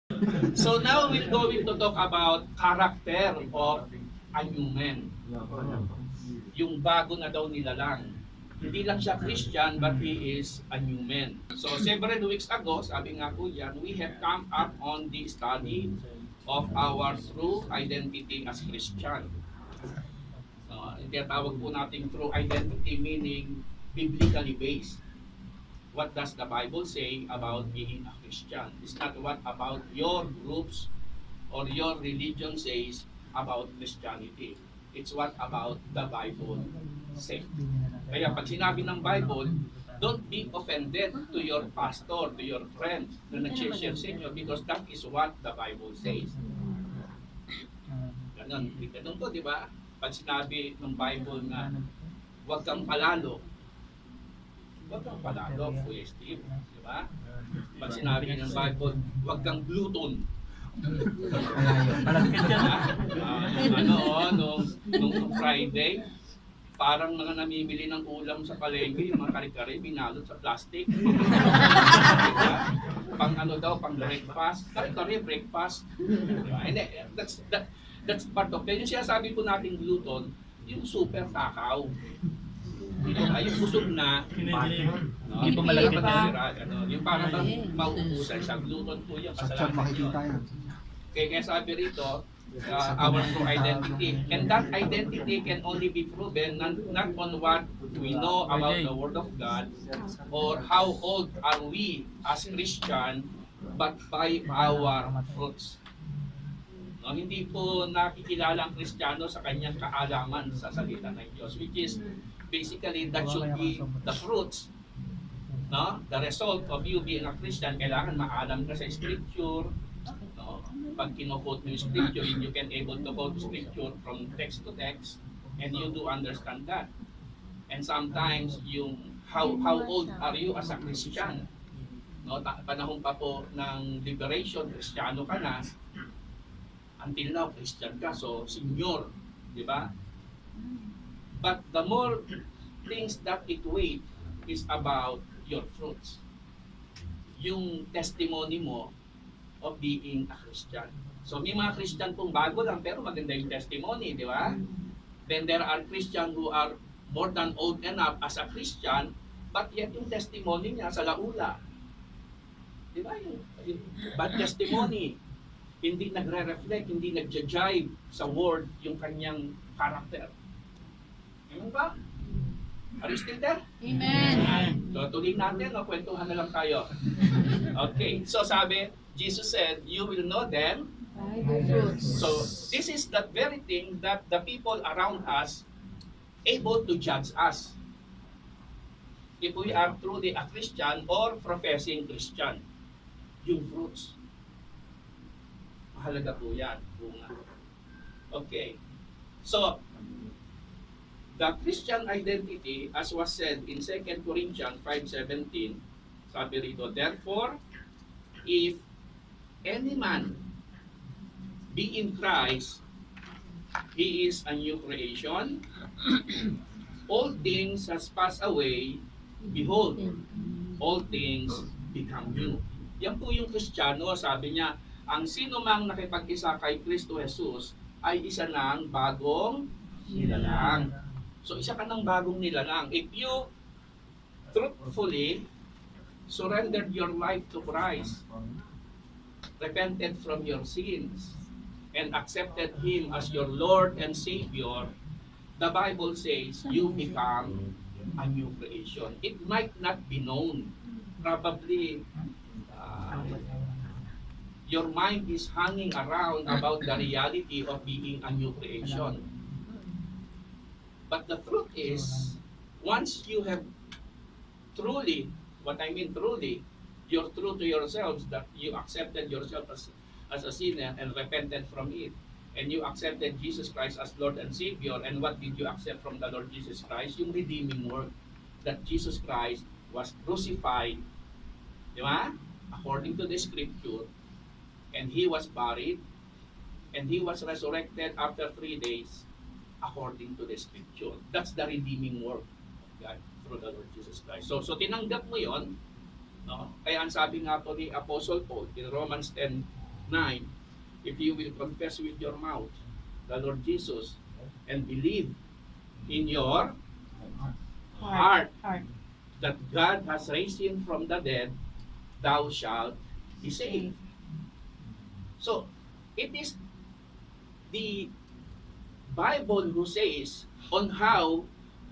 So now we're going to talk about character of a new man. Yung bago na daw nilalang. Hindi lang siya Christian, but he is a new man. So several weeks ago, sabi nga po yan, we have come up on the study of our true identity as Christian. So, tinatawag po natin true identity meaning biblically based. What does the Bible say about being a Christian? It's not what about your groups or your religion says about Christianity. It's what about the Bible says. Kaya pag sinabi ng Bible, don't be offended to your pastor, to your friend na nag-share sa inyo because that is what the Bible says. Ganun to, di ba? Pag sinabi ng Bible na huwag kang palalo, huwag kang palalo, Kuya Steve. Di ba? Pag sinabi ng Bible, huwag kang gluten. Malapit yan. Nung Friday, parang mga namimili ng ulam sa palengke, yung mga kare-kare, binalot sa plastic. Diba? Pang pang breakfast. Kare-kare, breakfast. Diba? And that's part of it. Yung sinasabi po natin gluten, yung super takaw. Yung busog na, Hindi po malapit yan. yung parang mauubusan siya. Gluten po yung kasalanan. Kaya sabi rito, our true identity. And that identity can only be proven not on what we know about the Word of God or how old are we as Christian, but by our fruits. No, hindi po nakikilala ang Kristiyano sa kanyang kaalaman sa salita ng Diyos, which is basically that should be the fruits. No? The result of you being a Christian, kailangan maalam ka sa Scripture. No? Pag kino-quote mo yung Scripture, you can able to quote Scripture from text to text, and you do understand that. And sometimes, yung how old are you as a Christian? No? Panahon pa po ng liberation, Kristiyano ka na, until now, Christian ka, so senior, di ba? But the more things that it weight is about your fruits. Yung testimony mo of being a Christian. So may mga Christian pong bago lang pero maganda yung testimony, di ba? Then there are Christian who are more than old enough as a Christian, but yet yung testimony niya sa laula. Di ba? Yung bad testimony, hindi nagre-reflect, hindi nagja-jive sa word yung kanyang character. Amen ba? Are you still there? Amen. So tuloy natin, kwentuhan na lang tayo. Okay, so sabi, Jesus said, you will know them. So this is that very thing that the people around us able to judge us. If we are truly a Christian or professing Christian. Yung fruits. Mahalaga po yan. Bunga. Okay. So, the Christian identity, as was said in 2 Corinthians 5:17, sabi rito, therefore, if any man be in Christ, he is a new creation. All things has passed away. Behold, all things become new. Yan po yung Kristiyano, sabi niya, ang sino mang nakipag-isa kay Kristo Jesus ay isa ng bagong nilalang. So isa ka ng bagong nilalang. If you truthfully surrendered your life to Christ, repented from your sins, and accepted Him as your Lord and Savior, the Bible says you become a new creation. It might not be known. Probably your mind is hanging around about the reality of being a new creation. But the truth is, once you have truly, what I mean truly, you're true to yourselves that you accepted yourself as a sinner and repented from it, and you accepted Jesus Christ as Lord and Savior, and what did you accept from the Lord Jesus Christ? Yung redeeming work that Jesus Christ was crucified, di ba? According to the Scripture, and He was buried, and He was resurrected after 3 days, according to the Scripture. That's the redeeming work of God through the Lord Jesus Christ. So tinanggap mo yon, no? Kaya ang sabi nga po ni Apostle Paul in Romans 10, 9, if you will confess with your mouth the Lord Jesus and believe in your heart that God has raised him from the dead, thou shalt be saved. So, it is the Bible who says on how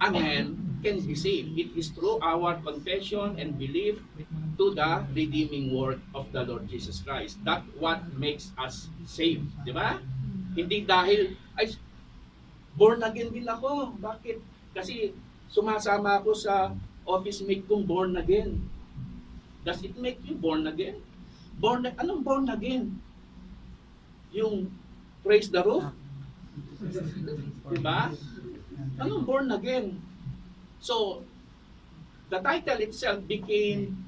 a man can be saved. It is through our confession and belief to the redeeming work of the Lord Jesus Christ. That's what makes us saved. Di ba? Hindi dahil, ay, born again din ako. Bakit? Kasi sumasama ako sa office mate kong born again. Does it make you born again? Anong born again? Yung praise the roof? Diba? Anong born again? So, the title itself became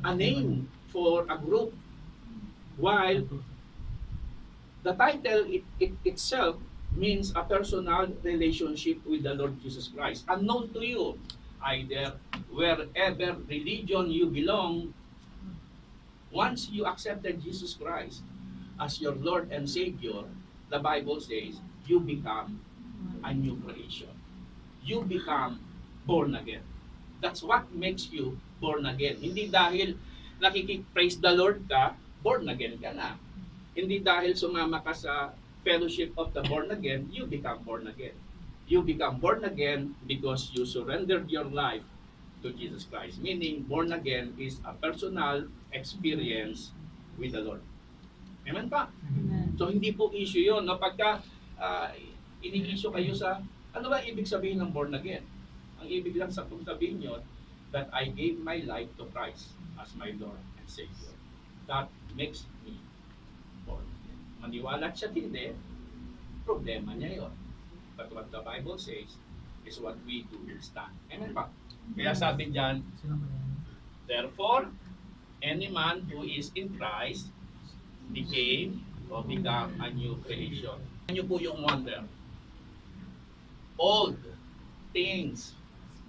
a name for a group, while the title itself means a personal relationship with the Lord Jesus Christ, unknown to you, either wherever religion you belong. Once you accepted Jesus Christ as your Lord and Savior, the Bible says, you become a new creation. You become born again. That's what makes you born again. Hindi dahil nakikip-praise the Lord ka, born again ka na. Hindi dahil sumama ka sa fellowship of the born again, you become born again. You become born again because you surrendered your life to Jesus Christ. Meaning, born again is a personal experience with the Lord. Amen pa? Amen. So, hindi po issue yun. No? Pagka ini-issue kayo sa, ano ba ibig sabihin ng born again? Ang ibig lang sa kung sabihin nyo, that I gave my life to Christ as my Lord and Savior. That makes me born again. Maniwala siya hindi, problema niya yun. But what the Bible says is what we do instead. Amen pa? Kaya sabi dyan, therefore, any man who is in Christ became or become a new creation. Ano po yung wonder? Old things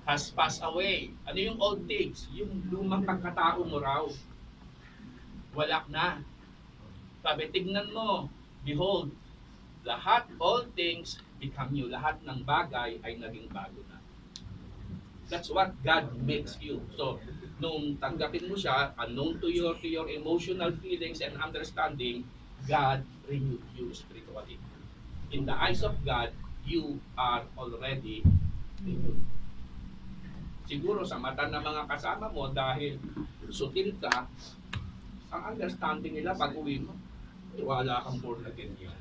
has passed away. Ano yung old things? Yung lumang pagkatao mo raw. Wala na. Sabi, tignan mo, behold, lahat, all things become new. Lahat ng bagay ay naging bago na. That's what God makes you. So, nung tanggapin mo siya, unknown to your emotional feelings and understanding, God renewed you spiritually. In the eyes of God, you are already renewed. Siguro sa mata ng mga kasama mo, dahil sutil ka, ang understanding nila pag uwi mo, wala kang born again yan.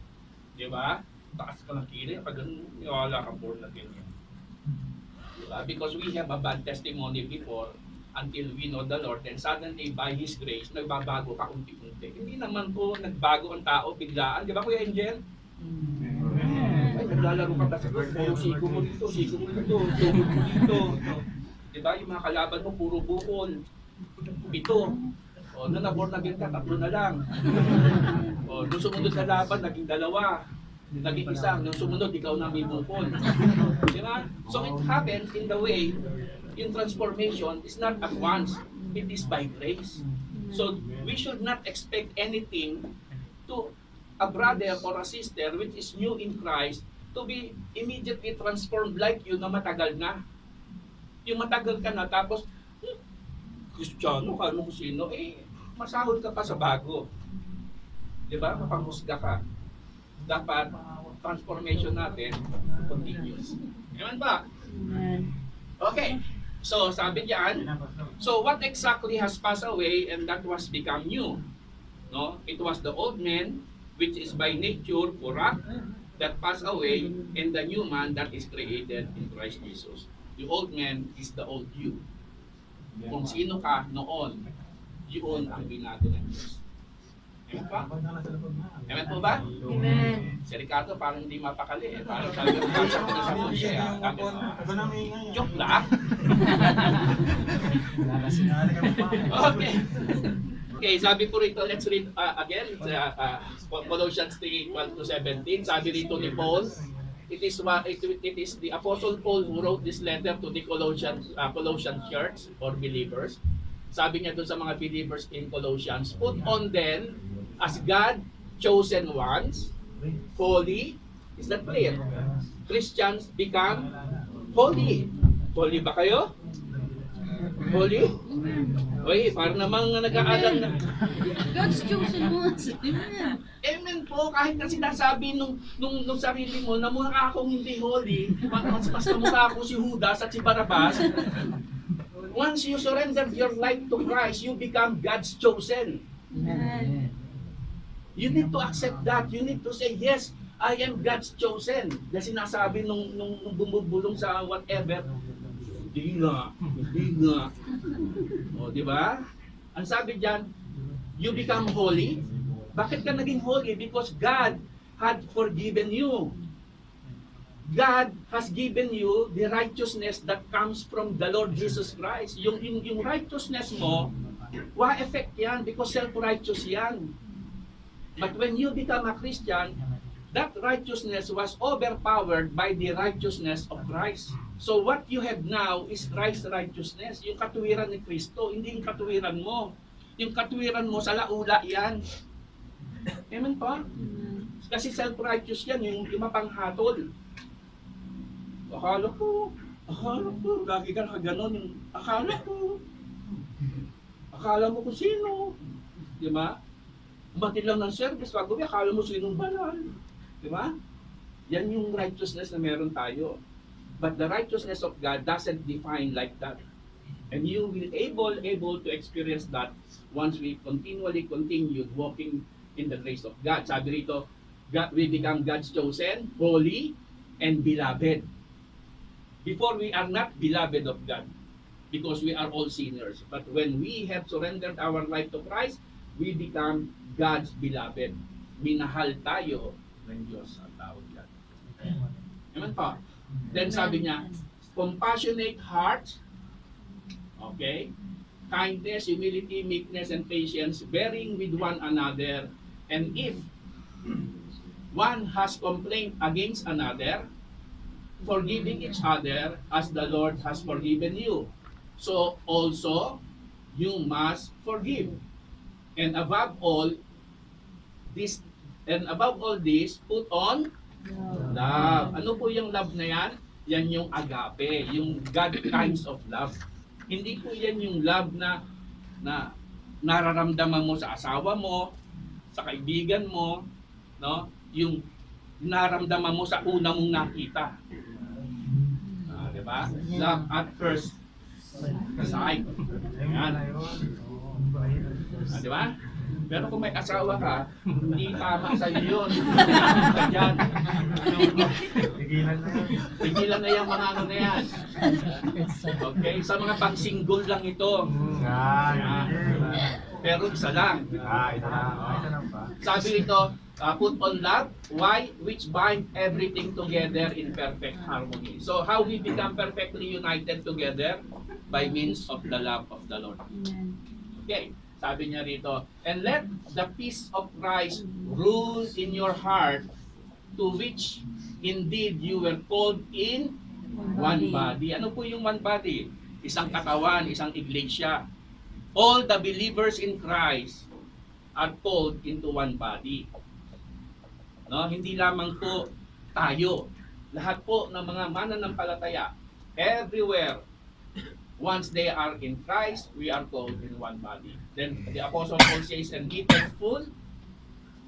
Di ba? Taas ka ng kilay, pag wala kang born again yan. Diba? Because we have a bad testimony before until we know the Lord, and suddenly by His grace, nagbabago ka unti-unti. Hindi naman po nagbago ang tao biglaan. Di ba, Kuya Angel? Ay, naglalaro ka kasi ko, puro siko mo dito, tubig mo dito. Di ba, yung mga kalaban mo, puro bukol. 7. O, nung na-born again ka, 3 na lang. O, nung sumunod na laban, naging 2. Naging 1. Nung sumunod, ikaw na may bukol. Di ba? So it happens in the way, in transformation is not at once. It is by grace. So we should not expect anything to a brother or a sister which is new in Christ to be immediately transformed like you na matagal na. Yung matagal ka na tapos, Kristiyano ka, ano kung sino, masahod ka pa sa bago. Di ba? Mapanghusga ka. Dapat transformation natin continuous. Amen ba? Amen. Okay. So, sabi diyan, so what exactly has passed away and that was become new? No? It was the old man which is by nature corrupt that passed away, and the new man that is created in Christ Jesus. The old man is the old you. Kung sino ka noon, yun ang binago ng Diyos. Amen pa? Amen po ba? Amen. Si Ricardo parang hindi mapakali eh. Parang sabi ko sa mo siya. Joke lang. Okay. Okay, sabi po rito, let's read again. Colossians 3:12-17. Sabi rito ni Paul, it is the Apostle Paul who wrote this letter to the Colossian church or believers. Sabi niya doon sa mga believers in Colossians, put on then As God chosen ones, holy, is that clear? Christians become holy. Holy ba kayo? Holy? Uy, parang namang nag-aalam na. God's chosen ones. Amen. Amen po, kahit na sinasabi nung sarili mo na mukha akong hindi holy, mas kamukha ako si Judas at si Barabas, once you surrender your life to Christ, you become God's chosen. Amen. You need to accept that. You need to say, yes, I am God's chosen. Na sinasabi nung bumubulong sa whatever, hindi nga. O, di ba? Ang sabi diyan, you become holy. Bakit ka naging holy? Because God had forgiven you. God has given you the righteousness that comes from the Lord Jesus Christ. Yung righteousness mo, wa-effect yan because self-righteous yan. But when you become a Christian, that righteousness was overpowered by the righteousness of Christ. So what you have now is Christ's righteousness. Yung katuwiran ni Kristo, hindi yung katuwiran mo. Yung katuwiran mo sa laula yan. Amen pa? Kasi self-righteous yan, yung mapanghatol. Akala ko, lagi ka nakaganon, yung akala mo kung sino. Di ba? Umati lang ng service, bago akala mo sinong banal. Di ba? Yan yung righteousness na meron tayo. But the righteousness of God doesn't define like that. And you will able to experience that once we continually continue walking in the grace of God. Sabi rito, God, we become God's chosen, holy, and beloved. Before we are not beloved of God because we are all sinners. But when we have surrendered our life to Christ, we become God's beloved. Minahal tayo ng Diyos ang tawag yan. Amen po? Then sabi niya, compassionate heart, okay, kindness, humility, meekness, and patience, bearing with one another, and if one has complained against another, forgiving each other as the Lord has forgiven you. So also, you must forgive. And above all this, put on love. Ano po yung love na yan? Yan yung agape, yung God kinds of love. Hindi po yan yung love na nararamdaman mo sa asawa mo, sa kaibigan mo, no? Yung nararamdaman mo sa una mong nakita. Di ba? Love at first sight. Yan. Di ba? Pero kung may asawa ka, hindi tama sa iyo yun. Diyan. Tigilan na yung mga ano na yan. Okay? Sa mga pang-single lang ito. Pero isa lang. Sabi nito, put on love, why? Which bind everything together in perfect harmony. So how we become perfectly united together? By means of the love of the Lord. Okay. Sabi niya rito, and let the peace of Christ rule in your heart, to which indeed you were called in one body. Ano po yung one body? Isang katawan, isang iglesia. All the believers in Christ are called into one body. No, hindi lamang po tayo. Lahat po ng mga mananampalataya, everywhere, once they are in Christ, we are called in one body. Then the Apostle Paul says, and be thankful,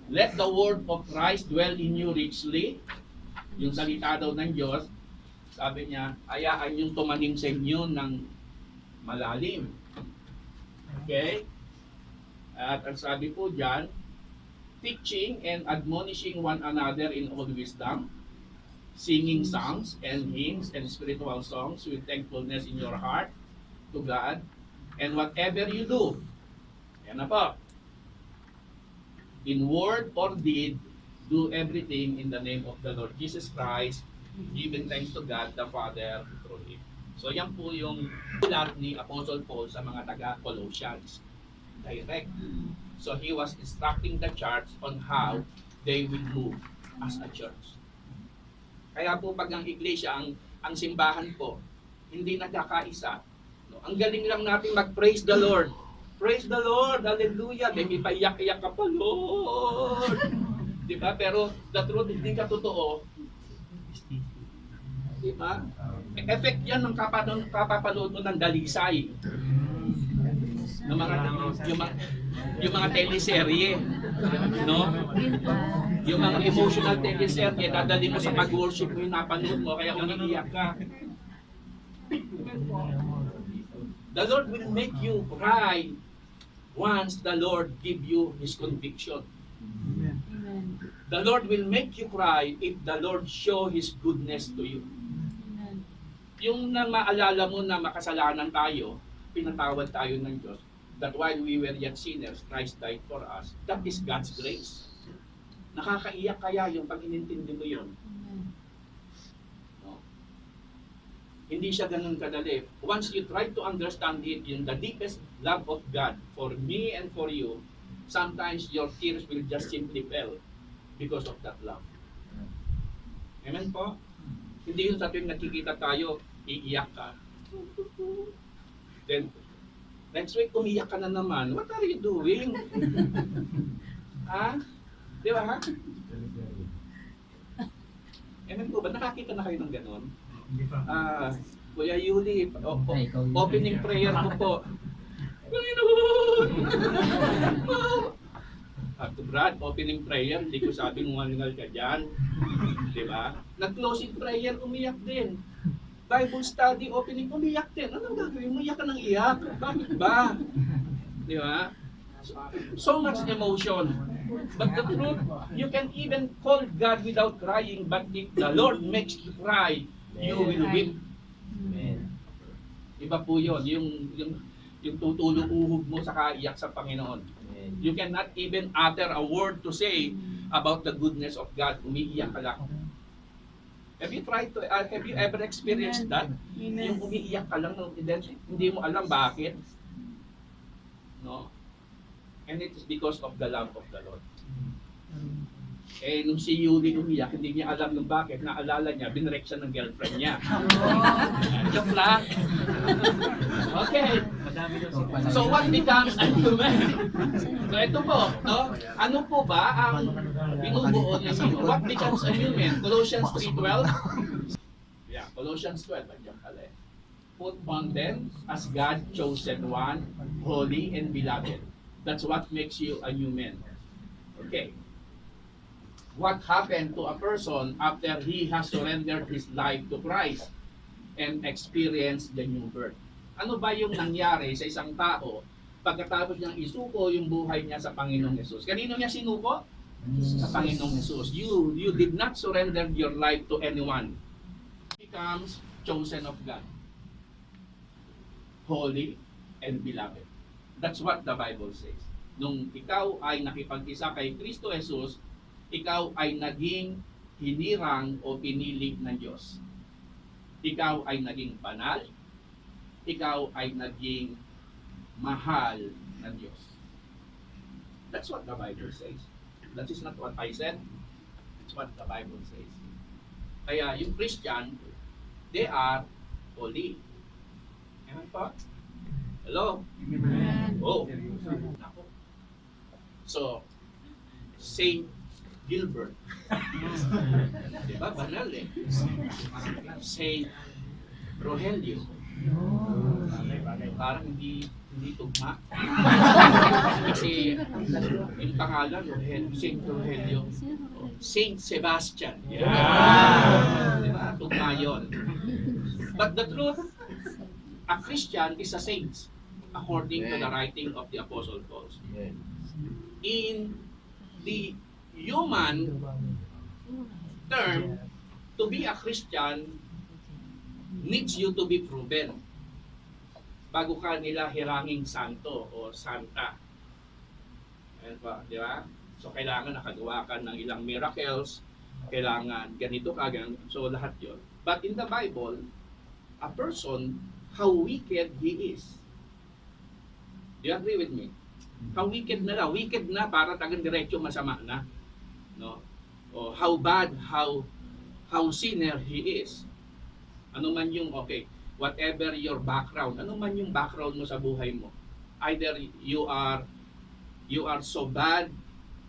let the word of Christ dwell in you richly. Yung salita daw ng Diyos, sabi niya, hayaan yung tumanim sa inyo ng malalim. Okay? At ang sabi po dyan, teaching and admonishing one another in all wisdom, singing songs and hymns and spiritual songs with thankfulness in your heart to God, and whatever you do, yan na po, in word or deed, do everything in the name of the Lord Jesus Christ, giving thanks to God the Father through Him. So yan po yung ulat ni Apostle Paul sa mga taga-Colossians. Direct. So he was instructing the church on how they will move as a church. Kaya po pag ang iglesia, ang simbahan po, hindi nagkakaisa. No? Ang galing lang natin mag-praise the Lord. Praise the Lord, hallelujah. May paiyak-iyak ka pa, Lord. Di ba? Pero the truth, hindi ka totoo. Di ba? Effect yan ng kapapanood mo ng dalisay. Ng mga, yung mga teleserye. No? Yung mga emotional teleserye, dadali mo sa pag-worship mo yung napanood mo, kaya umiiyak ka. The Lord will make you cry once the Lord give you His conviction. Amen. The Lord will make you cry if the Lord show His goodness to you. Amen. Yung na maalala mo na makasalanan tayo, pinatawad tayo ng Diyos, that while we were yet sinners, Christ died for us. That is God's grace. Nakakaiyak kaya yung pag inintindi mo yun. Amen. No? Hindi siya ganun kadali. Once you try to understand it, yung the deepest love of God for me and for you, sometimes your tears will just simply fell because of that love. Amen po? Hindi yun sa tuwing nakikita tayo, iiyak ka. Then, next week, umiyak ka na naman. What are you doing? Ha? Di ba ha? Amen po ba? Nakakita na kayo ng ganon? Kuya Yuli, opening prayer ko po. Panginoon! Brad, opening prayer, hindi ko sabi ngungal ka dyan. Di ba? Nag-closing prayer, umiyak din. Bible study, opening, umiyak din. Anong gagawin mo? Iyak ka ng iyak. Bakit ba? Di ba? So much emotion. But the truth, you can even call God without crying, but if the Lord makes you cry, you will weep. Iba po yun, yung tutulong uhog mo sa kaiyak sa Panginoon. You cannot even utter a word to say about the goodness of God. Umiiyak ka lang. Have you ever experienced that? Amen. Yung umiiyak ka lang, hindi mo alam bakit. No? And it is because of the love of the Lord. Eh, nung si Yuli umiyak, hindi niya alam nung bakit. Naalala niya, binrek siya ng girlfriend niya. Joke lang. Okay. So what becomes a human? So ito po, no? Ano po ba ang binubuo ng human? What becomes a human? Colossians 3:12? Yeah, Colossians 12. Andiyan pala eh. Put on them as God chosen one, holy and beloved. That's what makes you a human. Okay. What happened to a person after he has surrendered his life to Christ and experienced the new birth? Ano ba yung nangyari sa isang tao pagkatapos niyang isuko yung buhay niya sa Panginoong Hesus? Kanino niya sinuko? Sa Panginoong Hesus. You did not surrender your life to anyone. Becomes chosen of God. Holy and beloved. That's what the Bible says. Nung ikaw ay nakipag-isa kay Kristo Jesus, ikaw ay naging hinirang o pinili ng Diyos. Ikaw ay naging banal. Ikaw ay naging mahal ng Diyos. That's what the Bible says. That is not what I said. That's what the Bible says. Kaya yung Christian, they are holy. Amen po? Hello? Amen. Oh. So, Saint Gilbert. Diba? Banal eh. Saint Rogelio. Parang hindi tugma. Kasi yung pangalan, Saint Rogelio. Saint Sebastian. Yeah. Diba? Tugma yun. But the truth, a Christian is a saint according to the writing of the Apostle Paul. In the human term, to be a Christian needs you to be proven bago ka nila hiranging santo o santa. Ayan pa, di ba? So kailangan nakagawa ka ng ilang miracles, kailangan ganito ka, ganito. So lahat yon. But in the Bible, a person, how wicked he is. Do you agree with me? How wicked na lang. Wicked na para tagang diretso masama na. No? O how bad, how sinner he is. Ano man yung, okay, whatever your background, ano man yung background mo sa buhay mo, Either you are so bad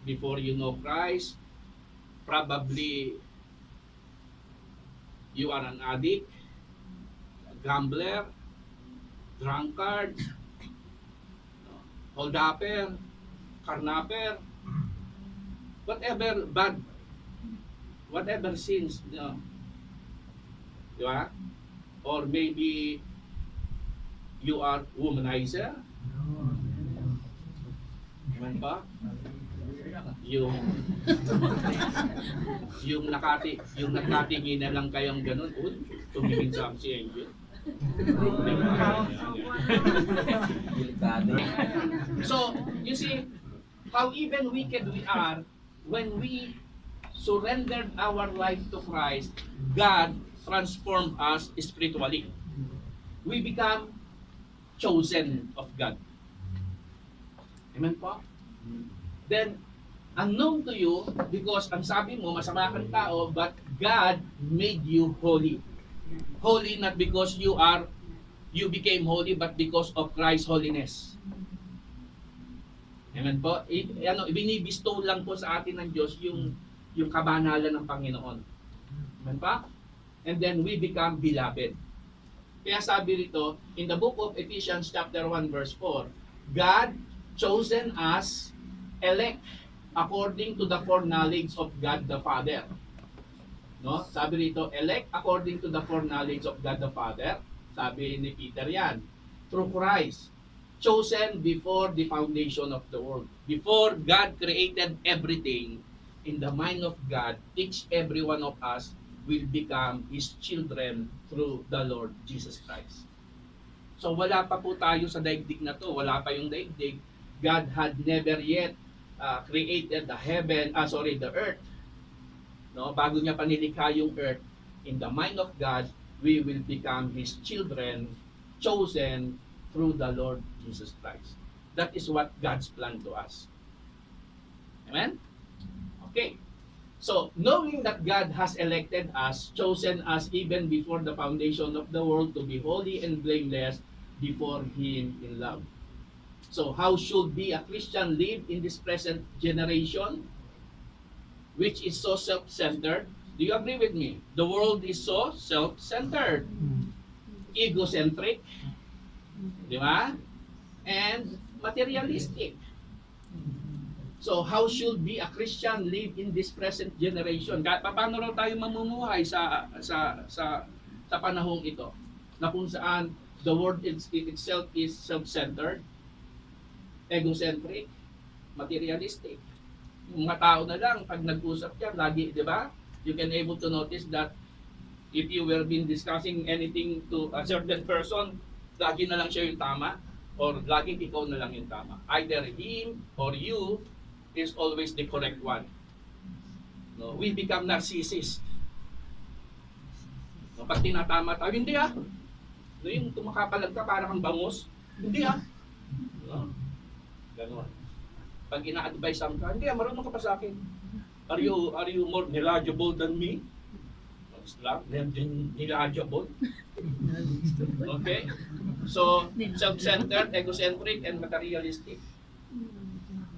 before you know Christ, probably you are an addict, a gambler, drunkard, holdupper, carnapper, whatever bad, whatever sins, di ba? Or maybe you are womanizer, amen ba? Yung yung nakatingin na lang kayong ganun, tumingin sa si Angel. So, you see, how even wicked we are, when we surrendered our life to Christ, God transformed us spiritually. We become chosen of God. Amen po? Then, unknown to you, because ang sabi mo, masama kang tao, but God made you holy. Holy not because you became holy, but because of Christ's holiness. Amen po? Binibistow lang po sa atin ng Diyos yung kabanalan ng Panginoon. Amen pa? And then we become beloved. Kaya sabi rito, in the book of Ephesians chapter 1 verse 4, God chosen us, elect, according to the foreknowledge of God the Father. No? Sabi rito, elect according to the foreknowledge of God the Father. Sabi ni Peter yan. Through Christ. Chosen before the foundation of the world. Before God created everything, in the mind of God, each every one of us will become His children through the Lord Jesus Christ. So wala pa po tayo sa daigdig na to. Wala pa yung daigdig. God had never yet created the earth. No, bago niya panilikha yung earth, in the mind of God, we will become His children, chosen through the Lord Jesus Christ. That is what God's plan to us. Amen? Okay. So, knowing that God has elected us, chosen us even before the foundation of the world to be holy and blameless before Him in love. So, how should be a Christian live in this present generation, which is so self-centered? Do you agree with me? The world is so self-centered, egocentric, di ba? And materialistic. So, how should be a Christian live in this present generation? Paano raw tayo mamumuhay sa panahong ito? Na kung saan the world itself is self-centered, egocentric, materialistic. Yung mga tao na lang, pag nag-usap yan, lagi, di ba? You can able to notice that if you were been discussing anything to a certain person, lagi na lang siya yung tama, or laging ikaw na lang yung tama. Either him or you is always the correct one. No, we become narcissist. No, pag tinatama tayo, hindi no, yung tumakapalag ka para kang bangus, hindi no? Ganun. Pag ina-advise ka, hindi marunong ka pa sa akin. Are you more knowledgeable than me? Islam, knowledgeable. Okay? So, self-centered, egocentric, and materialistic.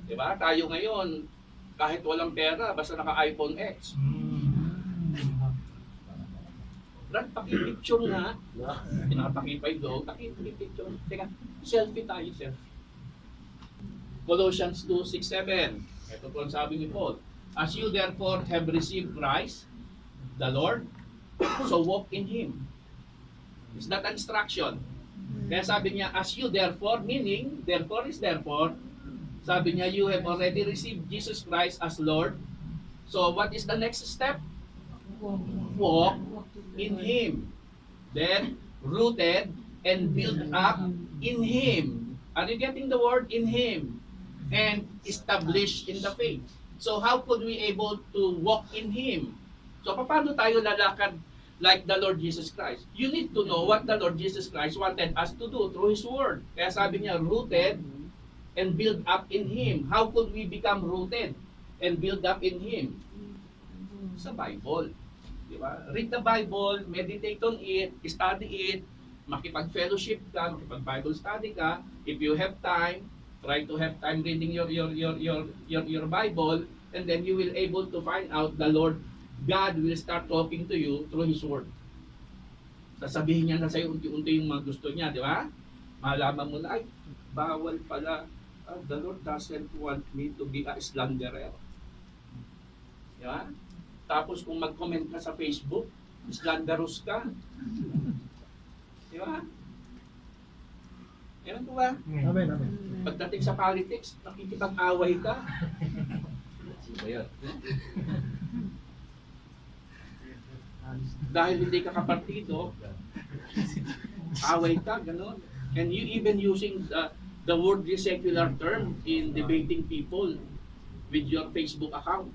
Diba? Tayo ngayon, kahit walang pera, basta naka-iPhone X. Brad, pakipicture nga. Pinapakipay doon, pakipicture. Teka, selfie tayo, selfie. Colossians 2:6-7. Ito po ang sabi ni Paul. As you therefore have received Christ, the Lord, so walk in Him. Is that an instruction? Kaya sabi niya, as you therefore, meaning, therefore is therefore, sabi niya, you have already received Jesus Christ as Lord. So what is the next step? Walk in Him. Then, rooted and built up in Him. Are you getting the word? In Him. And established in the faith. So how could we able to walk in Him? So paano tayo lalakad like the Lord Jesus Christ? You need to know what the Lord Jesus Christ wanted us to do through His Word. Kaya sabi niya, rooted and build up in Him. How could we become rooted and build up in Him? Sa Bible. Di ba? Read the Bible, meditate on it, study it, makipag-fellowship ka, makipag-Bible study ka. If you have time, try to have time reading your Bible, and then you will able to find out the Lord God will start talking to you through His Word. Sasabihin niya na sa'yo unti-unti yung mga gusto niya, di ba? Malaman mo na, ay, bawal pala. The Lord doesn't want me to be a slanderer. Di ba? Tapos kung mag-comment ka sa Facebook, slanderous ka. Di ba? Yan po ba? Amen, amen. Pagdating sa politics, nakikipag-away ka. Sino yun? Dahil hindi ka kapartido, away ka, gano'n. And you even using the wordly secular term in debating people with your Facebook account.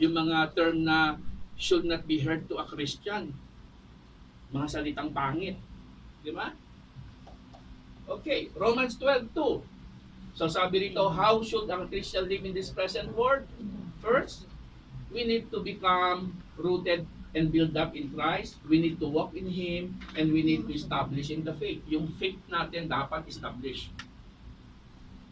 Yung mga term na should not be heard to a Christian. Mga salitang pangit. Di ba? Okay, Romans 12:2. So sabi rito, how should a Christian live in this present world? First, we need to become rooted and build up in Christ. We need to walk in Him, and we need to establish in the faith. Yung faith natin dapat establish.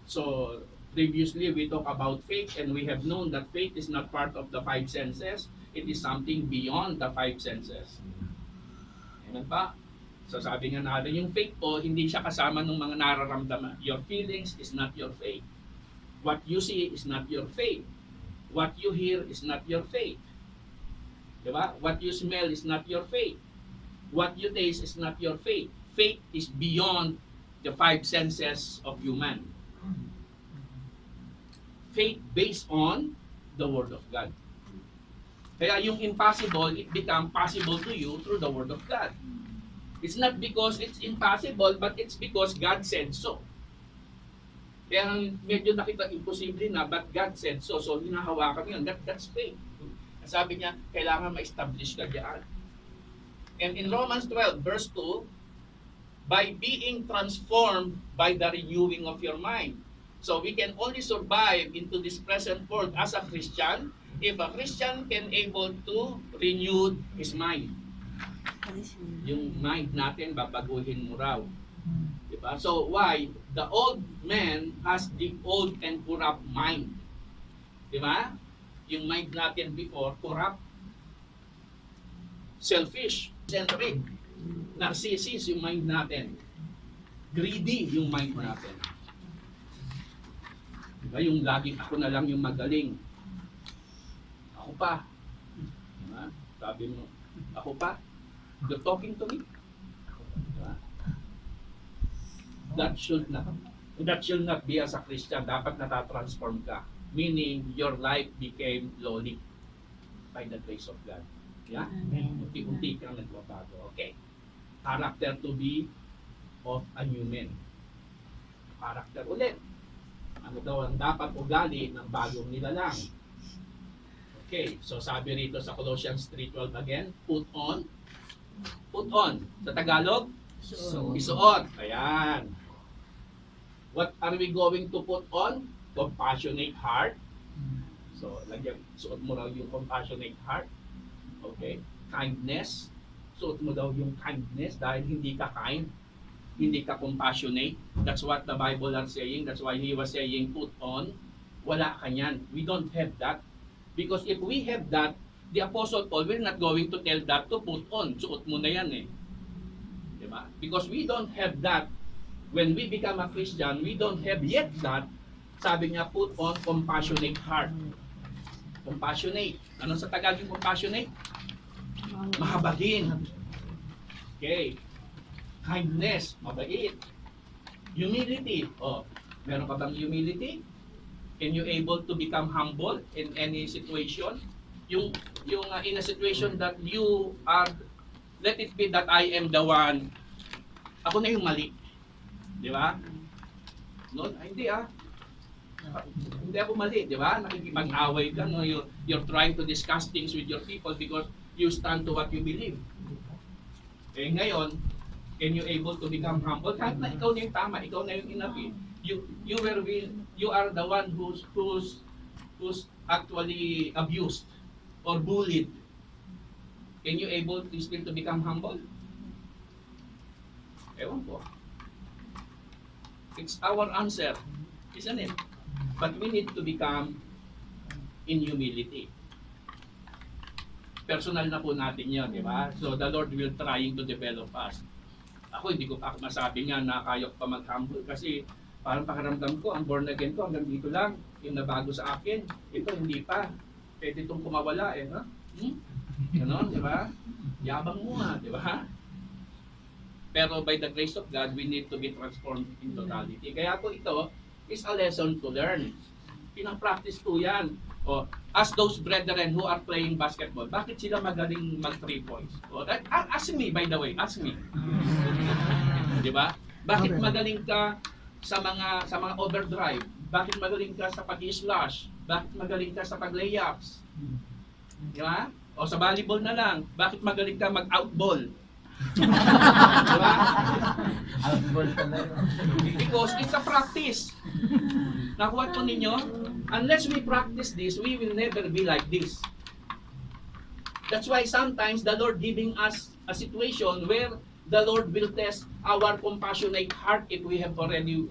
So, previously we talked about faith, and we have known that faith is not part of the five senses. It is something beyond the five senses. Amen pa? So sabi nga natin, yung faith po, hindi siya kasama ng mga nararamdaman. Your feelings is not your faith. What you see is not your faith. What you hear is not your faith. Diba? What you smell is not your faith. What you taste is not your faith. Faith is beyond the five senses of human. Faith based on the Word of God. Kaya yung impossible, it become possible to you through the Word of God. It's not because it's impossible, but it's because God said so. Kaya medyo nakita imposible na, but God said so. So hinahawakan yun. That's faith. Sabi niya, kailangan ma-establish ka diyan. And in Romans 12, verse 2, by being transformed by the renewing of your mind. So we can only survive into this present world as a Christian if a Christian can able to renew his mind. Yung mind natin, babaguhin mo raw. Diba? So why? The old man has the old and corrupt mind. Diba? Yung mind natin before, corrupt, selfish, centric, narcissist yung mind natin, greedy yung mind natin. Diba? Yung laging ako na lang yung magaling. Ako pa. Diba? Sabi mo, ako pa? You're talking to me? Diba? That should not be as a Christian. Dapat natatransform ka. Meaning, your life became lowly by the grace of God. Yeah? Unti-unti kang nagbabago. Okay. Character to be of a new man. Character ulit. Ano daw ang dapat ugali ng bagong nilalang? Okay. So, sabi rito sa Colossians 3:12 again, put on. Put on. Sa Tagalog? Isuot. Ayan. What are we going to put on? Compassionate heart. So, lagyan, suot mo raw yung compassionate heart. Okay? Kindness. Suot mo daw yung kindness dahil hindi ka kind, hindi ka compassionate. That's what the Bible are saying. That's why he was saying, put on. Wala ka yan. We don't have that. Because if we have that, the Apostle Paul will not going to tell that to put on. Suot mo na yan eh. Diba? Because we don't have that. When we become a Christian, we don't have yet that. Sabi niya, put on compassionate heart. Compassionate. Ano sa Tagalog yung compassionate? Mahabagin. Okay. Kindness. Mabait. Humility. Oh, meron ka bang humility? Can you able to become humble in any situation? Yung in a situation that you are, let it be that I am the one, ako na yung mali. Di ba? No, hindi ah. Hindi ako mali, di ba? Nakikipag-away ka, no? You're trying to discuss things with your people because you stand to what you believe. Eh ngayon, can you able to become humble? Kahit na ikaw na yung tama, ikaw na yung inapi. You are the one who's actually abused or bullied. Can you able to still to become humble? Ewan ko. It's our answer, isn't it? But we need to become in humility. Personal na po natin yun, di ba? So the Lord will trying to develop us. Ako hindi ko pa masabi nga na kaya ko pa mag-humble kasi parang pakiramdam ko, ang born again ko hanggang dito lang, yung nabago sa akin, ito hindi pa. Pwede itong kumawala eh, no? Ganon, di ba? Yabang mo nga, di ba? Pero by the grace of God, we need to be transformed in totality. Kaya po ito is a lesson to learn. Pinang-practice po yan. O, as those brethren who are playing basketball, bakit sila magaling mag 3 points? O, ask me, by the way, ask me. Di ba? Bakit magaling ka sa mga overdrive? Bakit magaling ka sa pag-slash? Bakit magaling ka sa pag-layups? Di ba? O sa volleyball na lang, bakit magaling ka mag-outball? Diba? Because it's a practice. Nakuha po ninyo? Unless we practice this, we will never be like this. That's why sometimes the Lord giving us a situation where the Lord will test our compassionate heart if we have already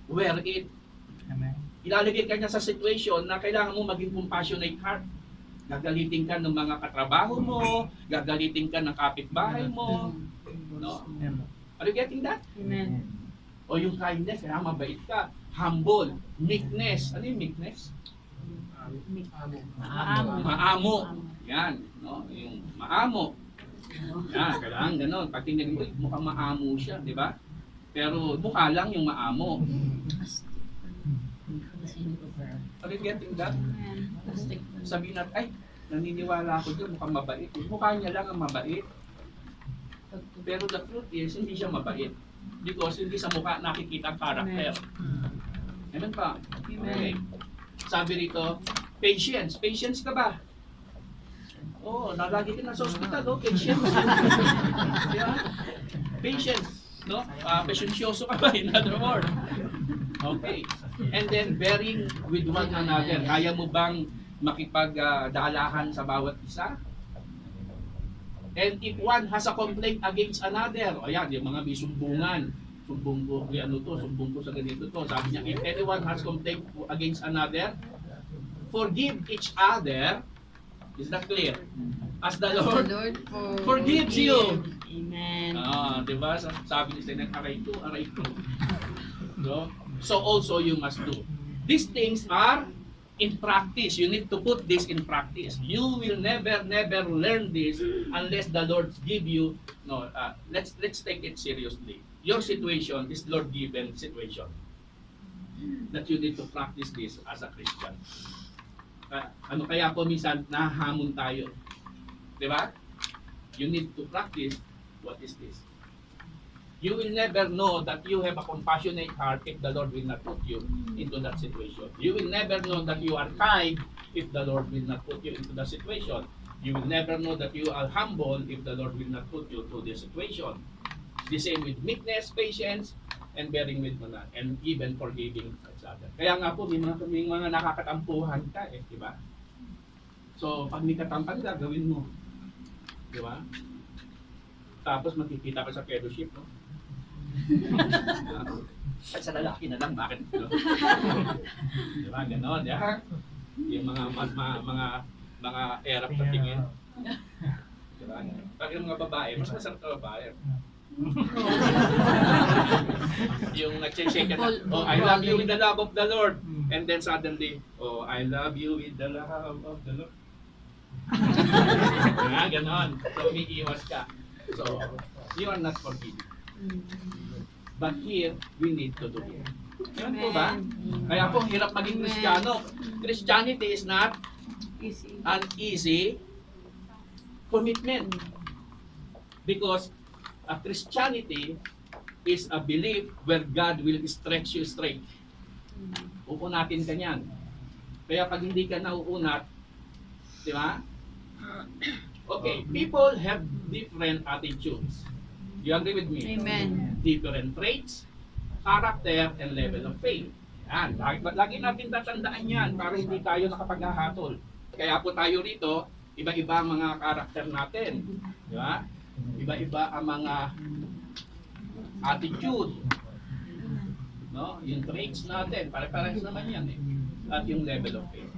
wear it. Amen. Ilalagay ka niya sa situation na kailangan mo maging compassionate heart. Gagalitin ka ng mga katrabaho mo, gagalitin ka ng kapitbahay mo. No? Are you getting that? Amen. O yung kindness, kaya mabait ka. Humble, meekness. Ano yung meekness? Maamo. Yan. No? Yung maamo. Yan, kailangan ganon. Pag tingnan mo, mukhang maamo siya, di ba? Pero mukha lang yung maamo. Are you getting that? Amen. Sabihin natin, ay, naniniwala ako dyan, mukhang mabait. Mukha niya lang ang mabait. Pero the truth is, hindi siya mabait. Because hindi sa mukha nakikita ang character. Amen pa? Okay. Sabi rito, patience. Patience ka ba? Oo, nalagi ka na sa hospital, no? Patience. Yeah? Patience. No? Pasensyoso ka ba, in other words? Okay. And then, bearing with one another. Kaya mo bang makipagdaalahan sa bawat isa? And if one has a complaint against another, o yan, yung mga may sumbungan, sumbong ko, ano to, sumbong ko sa ganito to. Sabi niya, if anyone has complaint against another, forgive each other. Is that clear? As the Lord forgives you. Amen. Diba? Sabi ni Sinan, aray ko. So also you must do. These things are in practice. You need to put this in practice. You will never learn this unless the Lord give you. No, let's take it seriously. Your situation is Lord-given situation. That you need to practice this as a Christian. Ano kaya po minsan nahamon tayo? Di ba? You need to practice what is this. You will never know that you have a compassionate heart if the Lord will not put you into that situation. You will never know that you are kind if the Lord will not put you into that situation. You will never know that you are humble if the Lord will not put you to the situation. The same with meekness, patience, and bearing with one another, and even forgiving each other. Kaya nga po, may mga nakakatampuhan ka eh, di ba? So, pag may katampan ka, gawin mo. Di ba? Tapos makikita ka sa fellowship, no? At sa lalaki na lang, bakit? No? Di ba? Ganon, ya? Yung mga erap na tingin. Di ba? Pag yung mga babae, mas masarap na babae. Yung nag-shake na, oh, I love you with the love of the Lord. And then suddenly, oh, I love you with the love of the Lord. Ganon. So, may iwas ka. So, you are not forgiven. But here, we need to do it. Yan po ba? Kaya po, hirap maging Kristiyano. Christianity is not an easy commitment. Because a Christianity is a belief where God will stretch you straight. Uunatin ka niyan. Kaya pag hindi ka nauunat, di ba? Okay, people have different attitudes. You agree with me? Amen. Different traits, character, and level of faith. Yan. Lagi natin tatandaan yan para hindi tayo nakapaghahatol. Kaya po tayo rito, iba-iba ang mga karakter natin. Di ba? Iba-iba ang mga attitude, no? Yung traits natin, pare-parehas naman yan eh. At yung level of faith.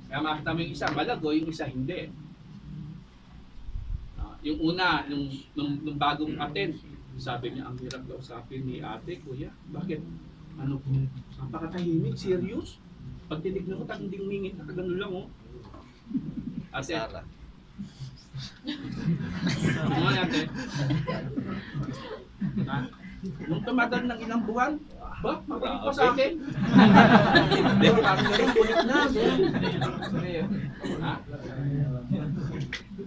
Kaya makita mo yung isa malago, yung isa hindi. Yung una, nung bagong attend, sabi niya, ang hirap daw usapin ni ate, kuya. Bakit? Ano po? Napakatahimik, serious. Pag tinignan ko, taginding mingit, nakagano lang oh. Ate. Ano ate? Ha? Nung tumagal ng ilang buwan, ba, makulit pa sa akin. Hindi, parang ganun, kulit na. Ha?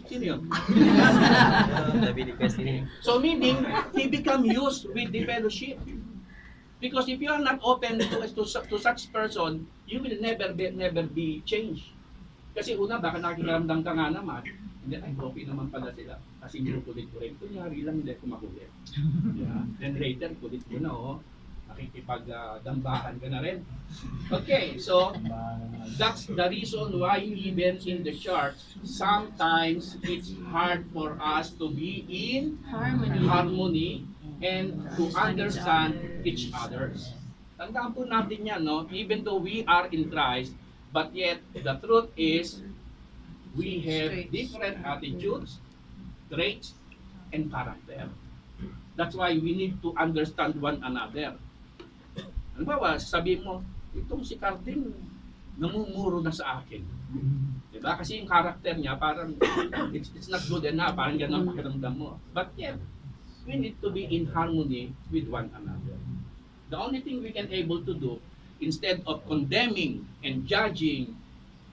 Sino yun? So meaning, he become used with the fellowship. Because if you are not open to such person, you will never be changed. Kasi una, baka nakikiramdam ka nga naman, hindi, ay, okay naman pala sila. Kasi hindi kulit ko rin. Kunyari lang, hindi ko makulit. Yeah. Then later, kulit ko na, oh. Nakikipagdambakan ka na rin. Okay, so, that's the reason why even in the church, sometimes it's hard for us to be in harmony and to understand each other. Tandaan po natin yan, no? Even though we are in Christ, but yet the truth is we have different attitudes, traits, and character. That's why we need to understand one another. Ano ba, sabihin mo, itong si Carding, namumuro na sa akin. Diba? Kasi yung character niya, parang it's not good enough, parang ganun ang pakiramdam mo. But yet, we need to be in harmony with one another. The only thing we can able to do, instead of condemning and judging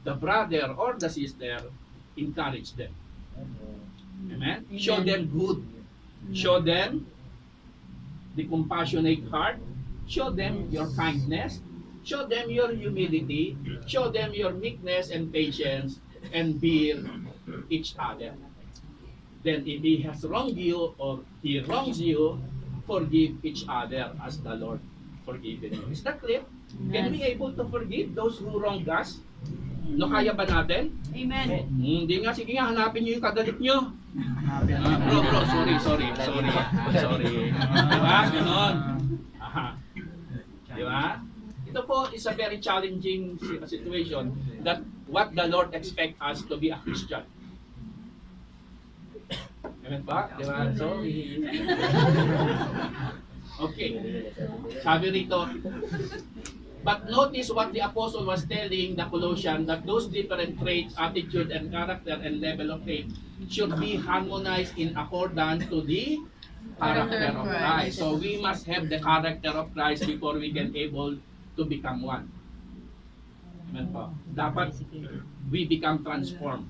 the brother or the sister, encourage them. Amen? Show them good. Show them the compassionate heart. Show them your kindness. Show them your humility. Show them your meekness and patience, and bear each other. Then if he has wronged you or he wrongs you, forgive each other as the Lord forgiven you. Is that clear? Can we able to forgive those who wronged us? No, kaya ba natin? Amen. Hindi nga, sige nga, hanapin nyo yung kadalit nyo. Bro, sorry. Diba? Ganon. Aha. Diba? Ito po is a very challenging situation that what the Lord expect us to be a Christian. Amen ba? Diba? Sorry. Okay. Sabi rito, but notice what the apostle was telling the Colossians, that those different traits, attitude, and character, and level of faith should be harmonized in accordance to the character of Christ. So we must have the character of Christ before we can able to become one. Amen po. Dapat we become transformed.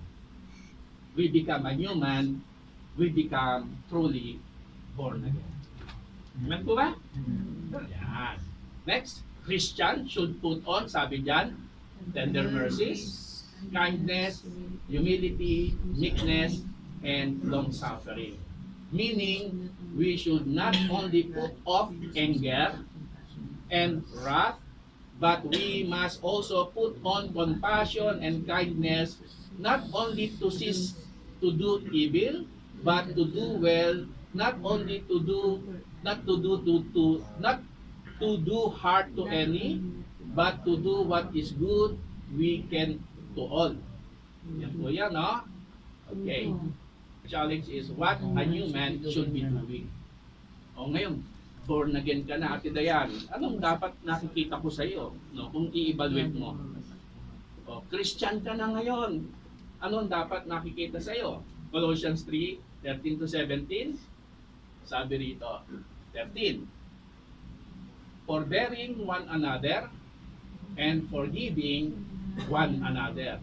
We become a new man. We become truly born again. Amen po ba? Yan. Next, Christian should put on, sabi dyan, tender mercies, kindness, humility, meekness, and long-suffering. Meaning, we should not only put off anger and wrath, but we must also put on compassion and kindness, not only to cease to do evil, but to do well, not only to do hard to any, but to do what is good, we can to all. Yan po yan, no? Okay. Challenge is what a new man should be doing. O ngayon, born again ka na, Ate Dayan, anong dapat nakikita ko sa iyo, no? Kung i-evaluate mo. O, Christian ka na ngayon, anong dapat nakikita sa iyo? Colossians 3:13-17, sabi rito, 13, forbearing one another and forgiving one another.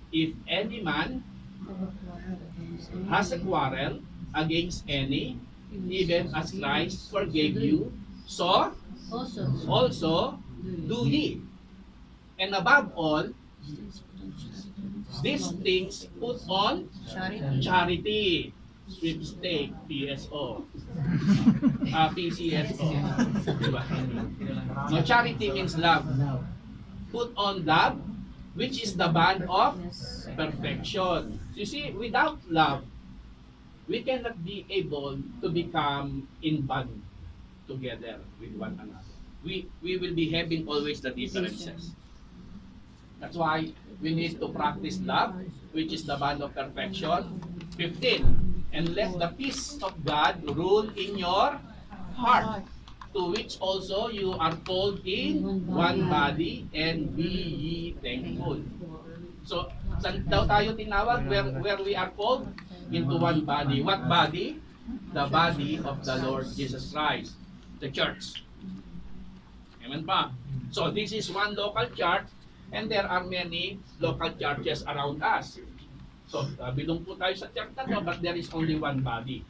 If any man has a quarrel against any, even as Christ forgave you, so also do ye. And above all, these things put on charity. Sweepstake, PSO. PCSO. Diba? No, charity means love. Put on love, which is the bond of perfection. You see, without love, we cannot be able to become in bond together with one another. We will be having always the differences. That's why we need to practice love, which is the bond of perfection. 15. And let the peace of God rule in your heart, to which also you are called in one body, and be ye thankful. So, saan daw tayo tinawag where we are called? Into one body. What body? The body of the Lord Jesus Christ, the church. Amen pa? So, this is one local church, and there are many local churches around us. So, bilong po tayo sa church na to, but there is only one body.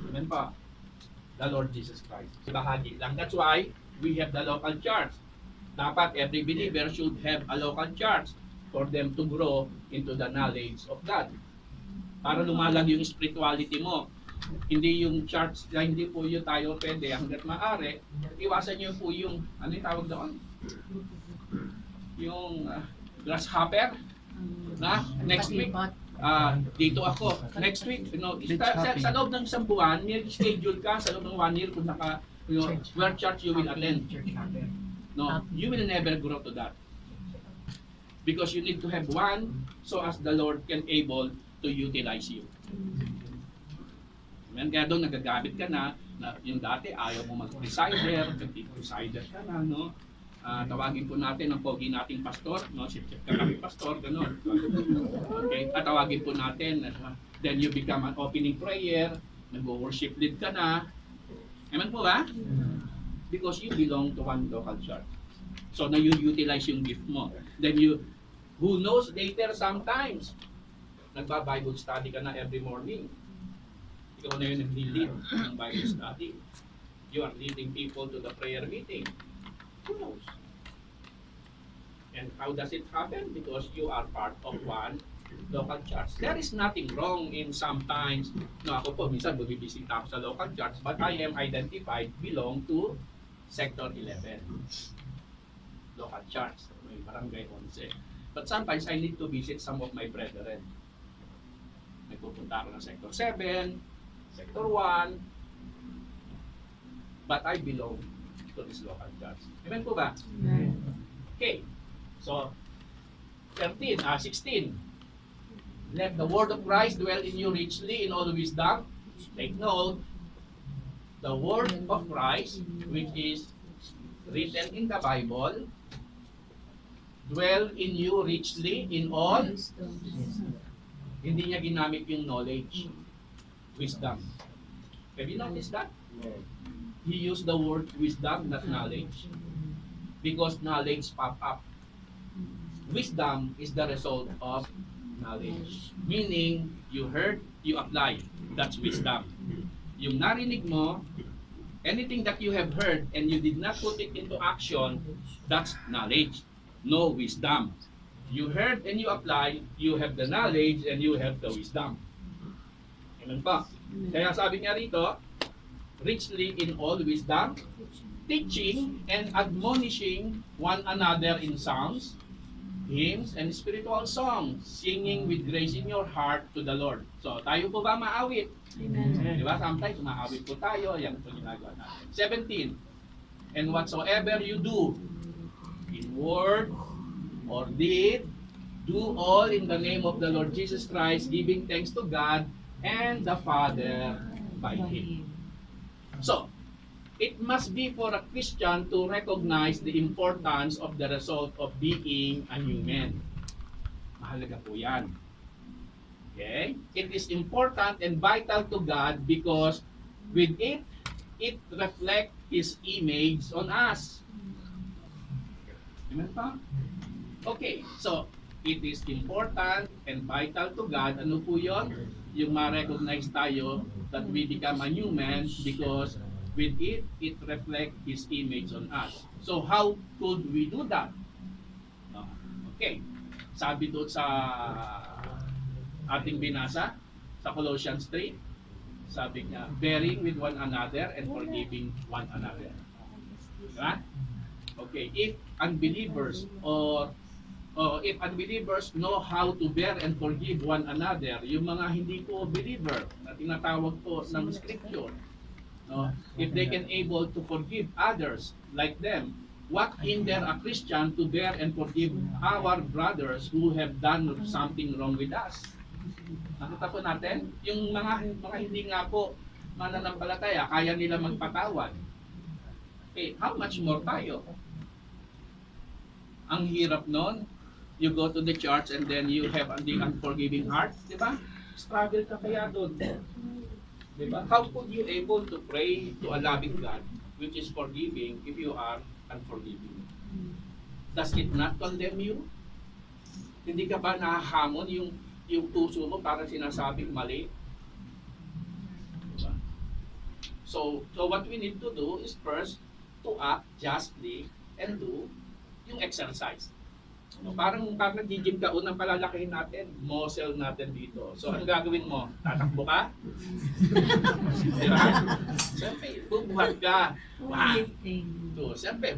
Amen pa? The Lord Jesus Christ. Bahagi lang. That's why we have the local church. Dapat every believer should have a local church for them to grow into the knowledge of God. Para lumalag yung spirituality mo. Hindi yung church na hindi po yun tayo pwede hanggat maaari. Iwasan nyo po yung, ano yung tawag doon? Yung grasshopper. Na, next week, dito ako. Next week, sa loob ng isang buwan, may schedule ka sa loob ng 1 year kung where church you will attend. No, you will never grow to that. Because you need to have one so as the Lord can able to utilize you. Amen? Kaya doon nagagabit ka na yung dati ayaw mo mag-presider, presider ka na, no? Tawagin po natin ang pogi nating pastor, no? Sip-sip ka kami pastor, gano'n. Okay? At tawagin po natin, then you become an opening prayer, nag-worship lead ka na. Amen po ba? Because you belong to one local church. So na you utilize yung gift mo. Then you, who knows later sometimes, nagba-Bible study ka na every morning. Ikaw na yung nag-lead ng Bible study. You are leading people to the prayer meeting. Who knows? And how does it happen? Because you are part of one local church. There is nothing wrong in sometimes, no, ako po, minsan bumibisita ako sa local church, but I am identified, belong to Sector 11. Local church, may barangay 11. But sometimes I need to visit some of my brethren. May pupunta ako ng Sector 7, Sector 1, but I belong to this local church. Amen po ba? Okay. So, 16. Let the word of Christ dwell in you richly in all wisdom. Take note, the word of Christ, which is written in the Bible, dwell in you richly in all. Hindi niya ginamit yung knowledge, wisdom. Have you noticed that? He used the word wisdom, not knowledge. Because knowledge pop up. Wisdom is the result of knowledge. Meaning, you heard, you apply. That's wisdom. Yung narinig mo, anything that you have heard and you did not put it into action, that's knowledge. No wisdom. You heard and you apply, you have the knowledge and you have the wisdom. Amen pa? Kaya sabi niya rito, richly in all wisdom, teaching and admonishing one another in songs, hymns, and spiritual songs, singing with grace in your heart to the Lord. So, tayo po ba maawit? Amen. Di ba? Sometimes maawit po tayo. Yan po ginagawa natin. 17. And whatsoever you do, in word or deed, do all in the name of the Lord Jesus Christ, giving thanks to God and the Father by Him. So, it must be for a Christian to recognize the importance of the result of being a human. Mahalaga po yan. Okay? It is important and vital to God because with it, it reflects His image on us. Amen pa? Okay, so, it is important and vital to God. Ano po yun? Yung ma-recognize tayo that we become a human because with it, it reflects His image on us. So, how could we do that? Okay. Sabi doon sa ating binasa, sa Colossians 3, sabi niya, bearing with one another and forgiving one another. Diba? Okay. If unbelievers or If unbelievers know how to bear and forgive one another, yung mga hindi po believer na tinatawag po ng scripture, no? If they can able to forgive others like them, what hinder a Christian to bear and forgive our brothers who have done something wrong with us? Nakita po natin, yung mga hindi nga po mananampalataya, kaya nila magpatawad. How much more tayo? Ang hirap nun, you go to the church and then you have the unforgiving heart, di ba? Struggle ka kaya doon. Di ba? How could you able to pray to a loving God which is forgiving if you are unforgiving? Does it not condemn you? Hindi ka ba nahahamon yung puso mo para sinasabing mali? Diba? So what we need to do is first to act justly and do yung exercise. No, parang nag-gym ka, unang palalakihin natin, muscle natin dito. So ano gagawin mo? Tatakbo ka? Diba? Siyempre, bubuhat ka. Wow. So, siyempre,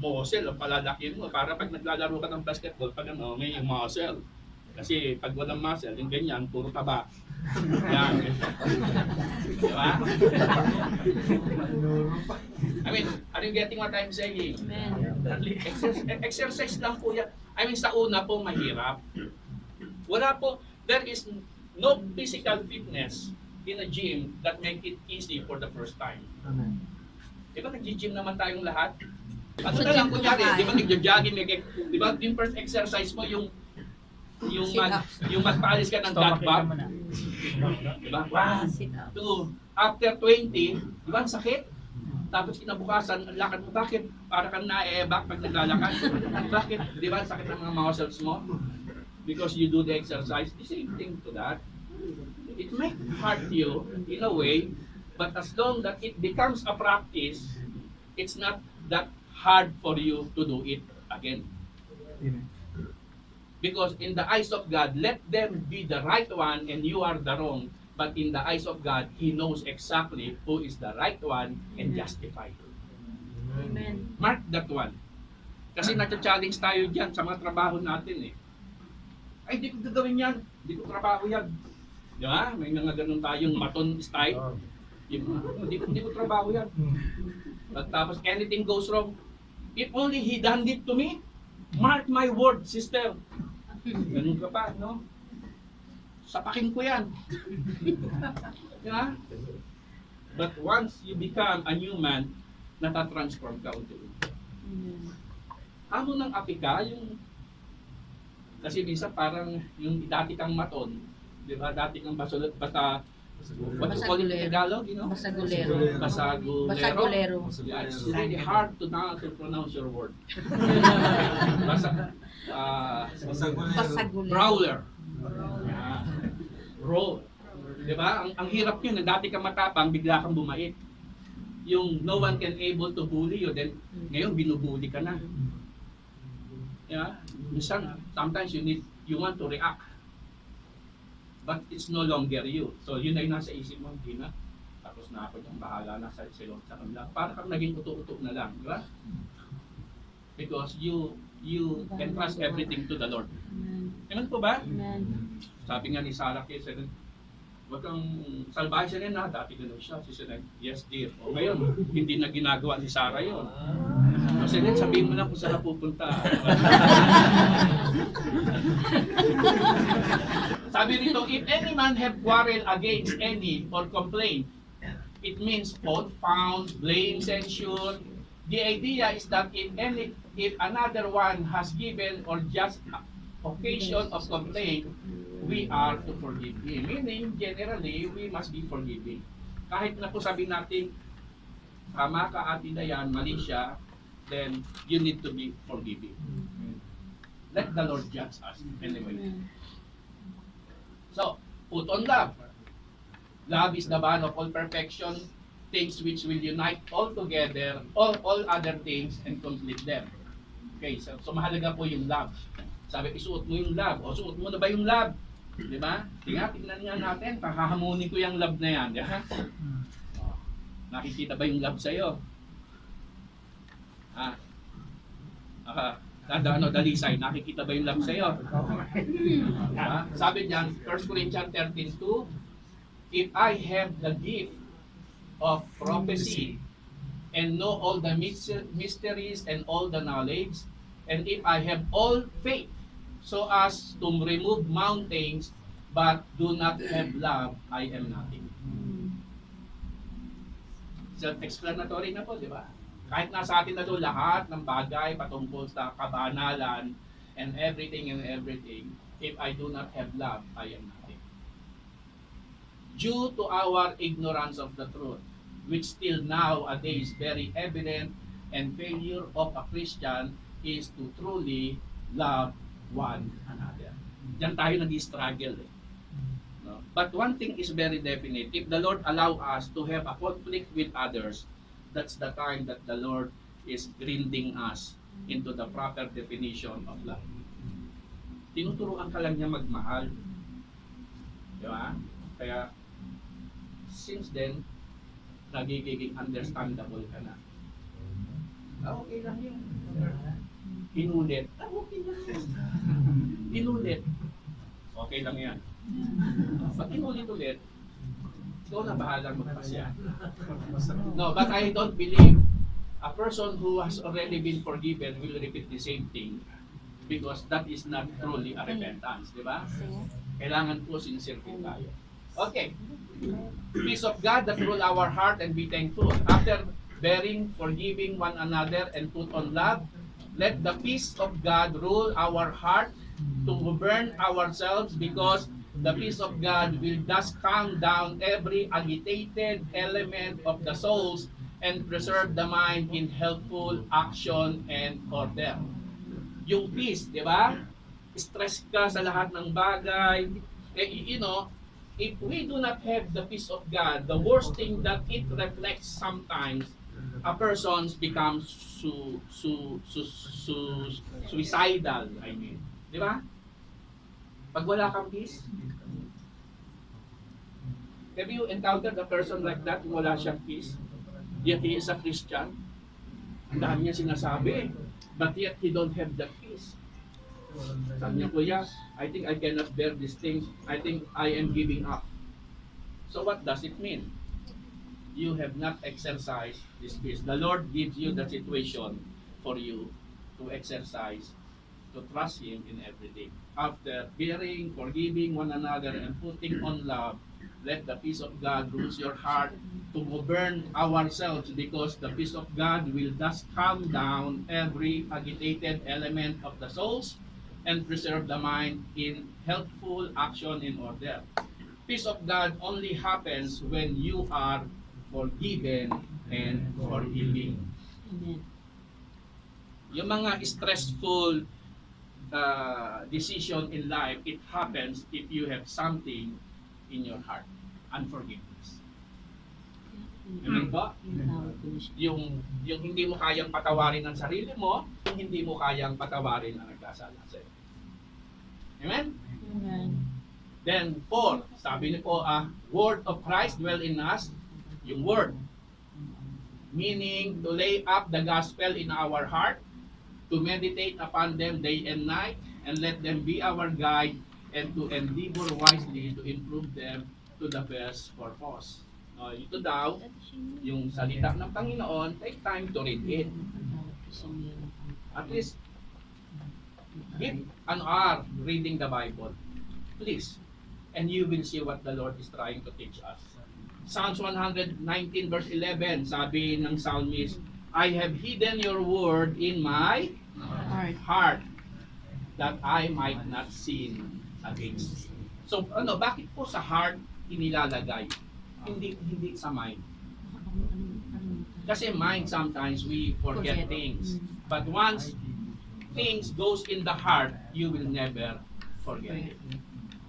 muscle ang palalakihin mo. Para pag naglalaro ka ng basketball, pag may muscle. Kasi pag walang muscle, yung ganyan, puro taba. Yan. Diba? I mean, are you getting what I'm saying? Exercise lang po yan. I mean, sa una po, mahirap. Wala po, there is no physical fitness in a gym that make it easy for the first time. Amen. Diba nag-gym naman tayong lahat? Ano na lang kunyari, di ba nag-jogging, di ba yung first exercise mo, yung magpaalis ka ng gut bag. Diba? 1, 2, after 20, di ba ang sakit? Tapos kinabukasan, ang lakad mo, bakit? Para kang na-e-back pag naglalakad. Bakit? Di ba ang sakit ng mga muscles mo? Because you do the exercise, the same thing to that. It might hurt you in a way, but as long that it becomes a practice, it's not that hard for you to do it again. Amen. Because in the eyes of God, let them be the right one and you are the wrong. But in the eyes of God, He knows exactly who is the right one and justified. Amen. Mark that one. Kasi nag-challenge tayo dyan sa mga trabaho natin eh. Ay, di ko gagawin yan. Di ko trabaho yan. Di ba? May mga ganun tayong maton style. Di ko trabaho yan. But tapos anything goes wrong, if only He done it to me, mark my word, sister. Ganun ka pa, no? Sapakin ko yan. Yeah? But once you become a new man, natatransform ka unti-unti. Amo ng api ka, kasi minsan parang yung dati kang maton, di ba? Dati kang what you call it in Tagalog, you know? Basagulero. Basagulero. Yeah, it's really hard to pronounce your word. Basagulero. Brawler. Roll. Diba? Ang hirap yun, na dati kang matapang, bigla kang bumait. Yung no one can able to bully you, then ngayon binubuli ka na. Yeah? Minsan, sometimes you want to react. But it's no longer you. So yun ay nasa isip mo, hindi na. Tapos na ako yung bahala na sa Lord sa kanila. Para kang naging uto-uto na lang. Diba? Because you can trust everything to the Lord. Amen po ba? Amen. Sabi nga ni Sarah kay Sened, wag kang salbahe siya rin na, dati ganun siya. Si Sened, yes dear. O ngayon, hindi na ginagawa ni Sarah yun. O Sened, sabihin mo lang kung saan pupunta. Sabi rito, if any man have quarrel against any or complain, it means fault found, blame, censure. The idea is that if another one has given or just occasion of complaint, we are to forgive him. Meaning, generally, we must be forgiving. Kahit na po sabihin natin, tama ka Ate Dayan, mali siya, then you need to be forgiving. Let the Lord judge us. Anyway. So, put on love. Love is the bond of all perfection, things which will unite all together, all other things, and complete them. Okay, so mahalaga po yung love. Sabi, isuot mo yung love. O, suot mo na ba yung love? Di ba? Tingnan nga natin, pahahamunin ko yung love na yan. Di ba? O, nakikita ba yung love sa'yo? Dalisay, nakikita ba yung love sa'yo? Diba? Sabi diyan, 1 Corinthians 13:2, if I have the gift of prophecy and know all the mysteries and all the knowledge, and if I have all faith so as to remove mountains, but do not have love, I am nothing. Self-explanatory na po, di ba? Kahit nasa atin na doon lahat ng bagay patungkol sa kabanalan and everything, if I do not have love, I am nothing. Due to our ignorance of the truth, which still nowadays very evident, and failure of a Christian is to truly love one another. Diyan tayo nag-struggle eh. No? But one thing is very definite. If the Lord allow us to have a conflict with others, that's the time that the Lord is grinding us into the proper definition of love. Tinuturuan ka lang niya magmahal. Di ba? Kaya, since then, nagiging understandable ka na. Okay lang yun. Inulit. Okay lang yun. Inulit. Okay lang yan. Pag inulit-ulit, ikaw na bahalang magpasya. No, but I don't believe a person who has already been forgiven will repeat the same thing because that is not truly a repentance, di ba? Kailangan po sincere tayo. Okay. Peace of God that rule our heart and be thankful. After bearing, forgiving one another and put on love, let the peace of God rule our heart to govern ourselves, because the peace of God will thus calm down every agitated element of the souls and preserve the mind in helpful action and order. Yung peace, di ba? Stress ka sa lahat ng bagay. If we do not have the peace of God, the worst thing that it reflects sometimes, a person becomes suicidal, I mean. Di ba? Pag wala kang peace, have you encountered a person like that kung wala siyang peace? Yet he is a Christian. Ang dami niya sinasabi, but yet he don't have that peace. Sabi niya, Kuya, I think I cannot bear these things. I think I am giving up. So what does it mean? You have not exercised this peace. The Lord gives you the situation for you to exercise, to trust Him in everything. After bearing, forgiving one another, and putting on love, let the peace of God rule your heart to govern ourselves, because the peace of God will thus calm down every agitated element of the souls and preserve the mind in helpful action in order. Peace of God only happens when you are forgiven and forgiving. Amen. Yung mga stressful decision in life, it happens if you have something in your heart. Unforgiveness. Amen po? Yung hindi mo kayang patawarin ng sarili mo, yung hindi mo kayang patawarin ang nagkasala sa'yo. Amen? Amen. Then, 4, sabi niyo po, word of Christ dwell in us, yung word. Meaning, to lay up the gospel in our heart, to meditate upon them day and night, and let them be our guide, and to endeavor wisely to improve them to the best purpose. Ito daw, yung salita ng Panginoon, take time to read it. At least, give an hour reading the Bible. Please. And you will see what the Lord is trying to teach us. Psalms 119 verse 11, sabi ng psalmist, I have hidden your word in my heart that I might not sin against you. So, bakit po sa heart inilalagay? Hindi sa mind. Kasi mind, sometimes we forget things. But once things goes in the heart, you will never forget it.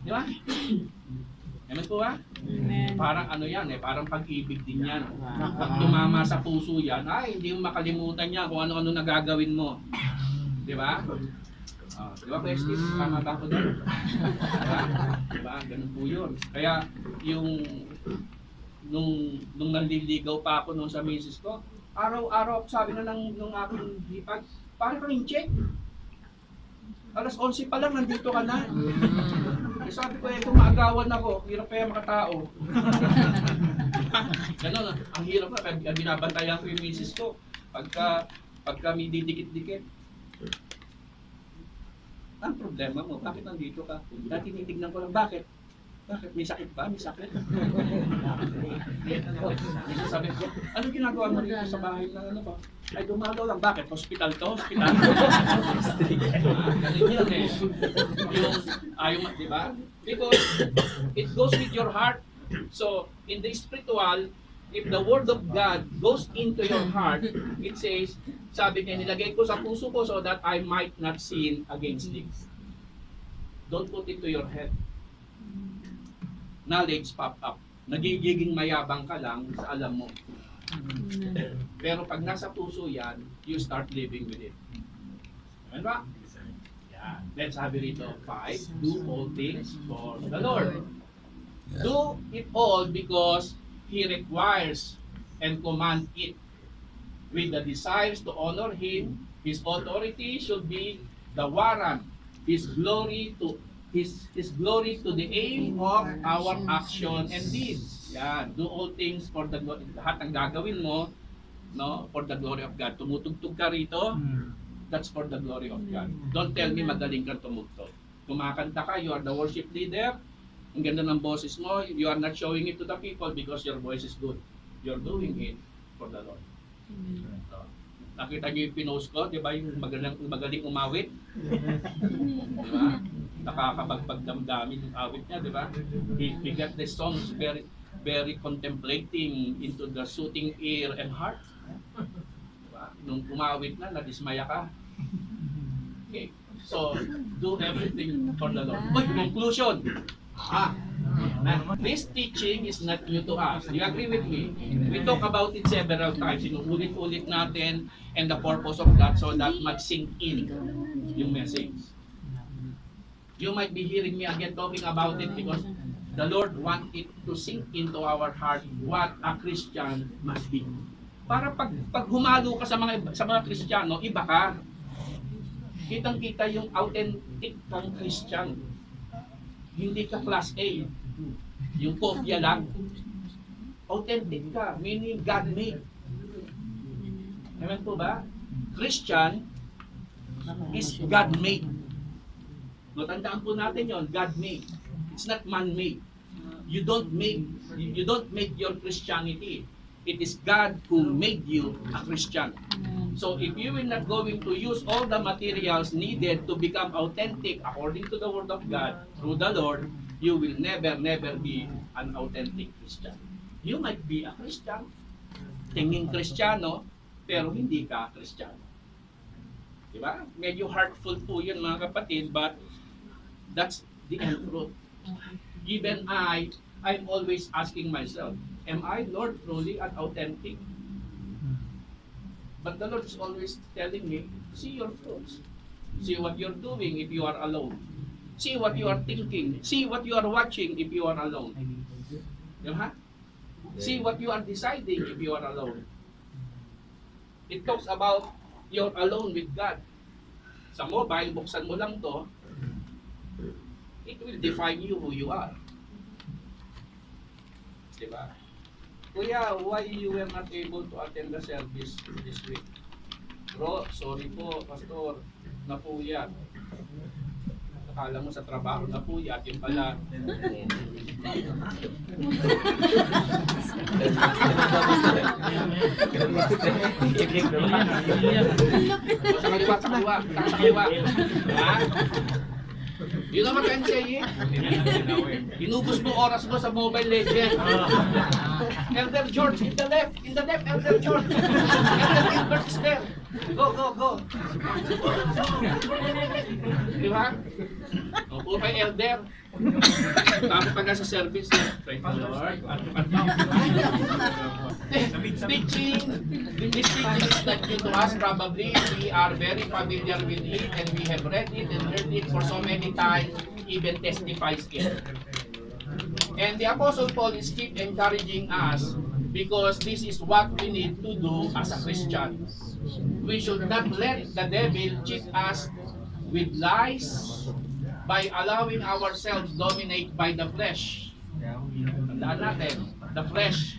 Di ba? Amen po ba? Amen. Parang parang pag-ibig din yan. Pag tumama sa puso yan, hindi mo makalimutan niya kung ano-ano nagagawin mo. Di ba? Di ba, Kuya Steve? Tama ba ako doon? Di ba? Ganun po yun. Kaya, nung nanliligaw pa ako nung sa misis ko, araw-araw sabi na nung aking hipag, parang kang check. Alas 11 pa lang, nandito ka na. Eh, sabi ko, kung maagawan ako, hirap kaya makatao. Ganon, ang hirap na. Kaya binabantayan ko yung misis ko. Pagka may didikit-dikit. Ang problema mo, bakit nandito ka? Dati tinitignan ko lang, bakit? Bakit? May sakit ba? May sakit? Sabi ko, ano ginagawa mo dito sa bahay na ano ba? Ay, dumalaw lang. Bakit? Hospital to? Hospital to? Ganun yun eh. Yung, ayaw, di ba? Because it goes with your heart. So, in the spiritual, if the word of God goes into your heart, it says, sabi niya, nilagay ko sa puso ko so that I might not sin against thee. Don't put it to your head. Knowledge pop up. Nagiging mayabang ka lang sa alam mo. Pero pag nasa puso yan, you start living with it. Amen ba? Yeah. Let's have it rito. 5. Do all things for the Lord. Do it all because He requires and commands it. With the desires to honor Him, His authority should be the warrant. His glory to the aim of our action and deeds. Yan, do all things for the glory. Lahat ng gagawin mo, no, for the glory of God. Tumutugtog ka rito, that's for the glory of God. Don't tell me magaling kang tumugtog. Kumakanta ka, you are the worship leader, ang ganda ng boses mo, you are not showing it to the people because your voice is good. You're doing it for the Lord. So, nakita niyo yung pinost ko, di ba, yung magaling umawit? Di ba? Nakakapagbagdamdamin yung awit niya, di ba? He got the songs very, very contemplating into the soothing ear and heart. Diba? Nung umawit na, nadismaya ka. Okay. So, do everything for the Lord. Uy, conclusion. This teaching is not new to us. Do you agree with me? We talk about it several times. Inuulit-ulit natin and the purpose of that so that mag-sink in yung message. You might be hearing me again talking about it because the Lord wants it to sink into our heart what a Christian must be. Para pag humalo ka sa mga Kristiyano, iba ka. Kitang-kita yung authentic kang Christian. Hindi ka class A. Yung kopya lang. Authentic ka, meaning God-made. Amen po ba? Christian is God-made. No, tandaan po natin yon, God-made. It's not man-made. You don't make your Christianity. It is God who made you a Christian. So if you will not going to use all the materials needed to become authentic according to the Word of God through the Lord, you will never be an authentic Christian. You might be a Christian, tingin Kristiyano, pero hindi ka Kristiyano. Diba? Medyo heartful po yun mga kapatid, but that's the end fruit. Even I'm always asking myself, am I, Lord, truly and authentic? But the Lord is always telling me, see your fruits. See what you're doing if you are alone. See what you are thinking. See what you are watching if you are alone. Diba? See what you are deciding if you are alone. It talks about you're alone with God. Sa mobile, buksan mo lang to, it will define you who you are. Diba? Kuya, why you were not able to attend the service this week? Bro, sorry po, pastor, napuyat. Akala mo sa trabaho napuyat, yung pala. Sa kaliwa. Ha? You know what I'm saying? Inubos mo oras mo sa Mobile Legends. Elder George, in the left, Elder George. Elder Gilbert is there. Go. Di ba? O, puro kay Elder. Tapos pag nasa service, thank you Lord. This teaching is not new to us. Probably we are very familiar with it and we have read it and heard it for so many times, even testifies it. And the Apostle Paul is keep encouraging us because this is what we need to do as a Christian. We should not let the devil cheat us with lies by allowing ourselves dominate by the flesh. Tandaan natin, the flesh.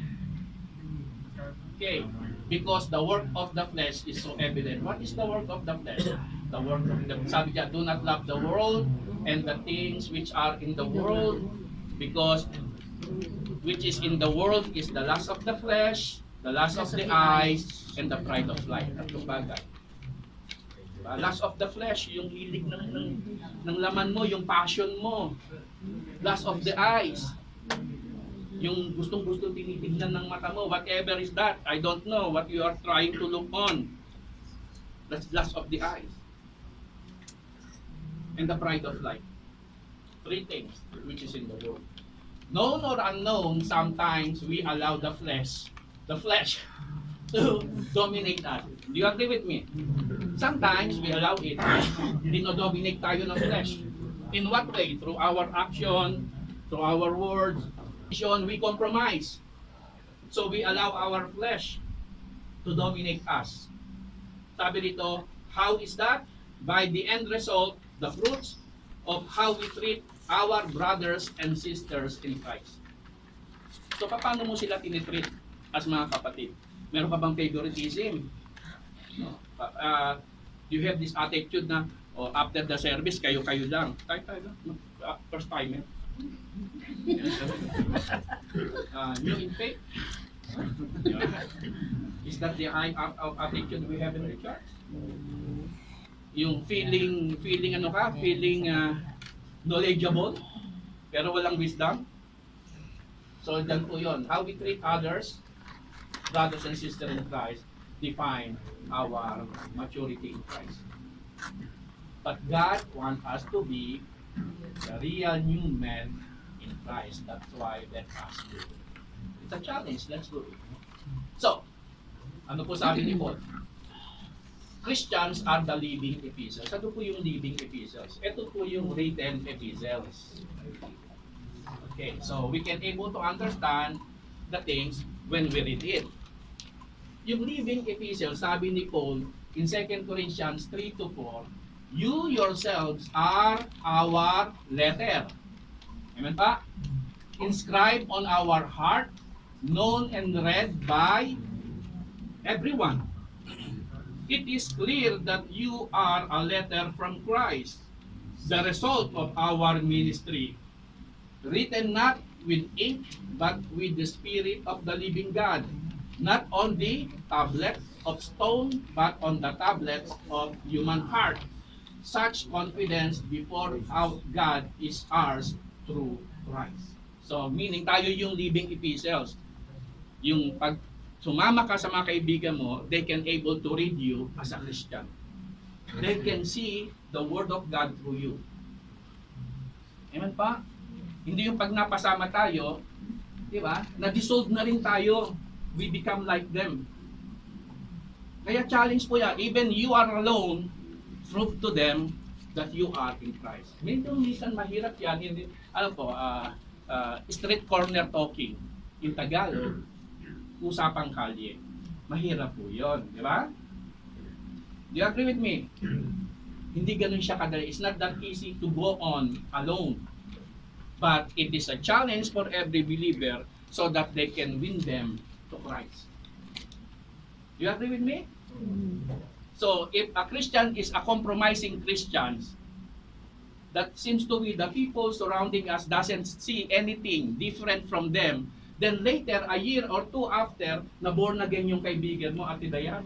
Okay, because the work of the flesh is so evident. What is the work of the flesh? The work of the, sabi niya, do not love the world and the things which are in the world, because which is in the world is the lust of the flesh, the lust of the eyes, and the pride of life. Tatlong bagay. Lust of the flesh, yung hilig ng laman mo, yung passion mo. Lust of the eyes, yung gustong-gusto tinitignan ng mata mo, whatever is that, I don't know what you are trying to look on. That's lust of the eyes. And the pride of life. Three things which is in the world. Known or unknown, sometimes we allow the flesh to dominate us. Do you agree with me? Sometimes we allow it. Dinodominate tayo ng flesh. In what way? Through our action, through our words, we compromise. So we allow our flesh to dominate us. Sabi dito, how is that? By the end result, the fruits of how we treat our brothers and sisters in Christ. So paano mo sila tinitreat as mga kapatid? Meron ka bang favoritism? No. You have this attitude na after the service, kayo-kayo lang. Tayo lang. First time. New in faith? Is that the high attitude we have in the church? Yung feeling knowledgeable, pero walang wisdom. So, dyan po yun. How we treat others, brothers and sisters in Christ, define our maturity in Christ. But God wants us to be the real new man in Christ. That's why let us do it. It's a challenge. Let's do it. So, ano po sabi ni Paul? Christians are the living epistles. Ano po yung living epistles? Ito po yung written epistles. Okay, so we can able to understand the things when we read it. Yung living epistles, sabi ni Paul in 2 Corinthians 3-4, you yourselves are our letter. Amen pa? Inscribed on our heart, known and read by everyone. It is clear that you are a letter from Christ, the result of our ministry, written not with ink, but with the Spirit of the living God, not on the tablet of stone, but on the tablets of human heart. Such confidence before our God is ours through Christ. So, meaning tayo yung living epistles. Yung pag sumama ka sa mga kaibigan mo, they can able to read you as a Christian. They can see the Word of God through you. Amen pa? Hindi yung pag napasama tayo, di ba? Na-dissolve na rin tayo. We become like them. Kaya challenge po yan. Even you are alone, prove to them that you are in Christ. Minsan mahirap yan. Hindi, street corner talking. In Tagalog, usapang kalye. Mahirap po yun. Di ba? Do you agree with me? Hindi ganun siya kadali. It's not that easy to go on alone. But it is a challenge for every believer so that they can win them to Christ. Do you agree with me? So, if a Christian is a compromising Christian, that seems to be the people surrounding us doesn't see anything different from them, then later, a year or two after, na born again yung kaibigan mo, Ate Dayan.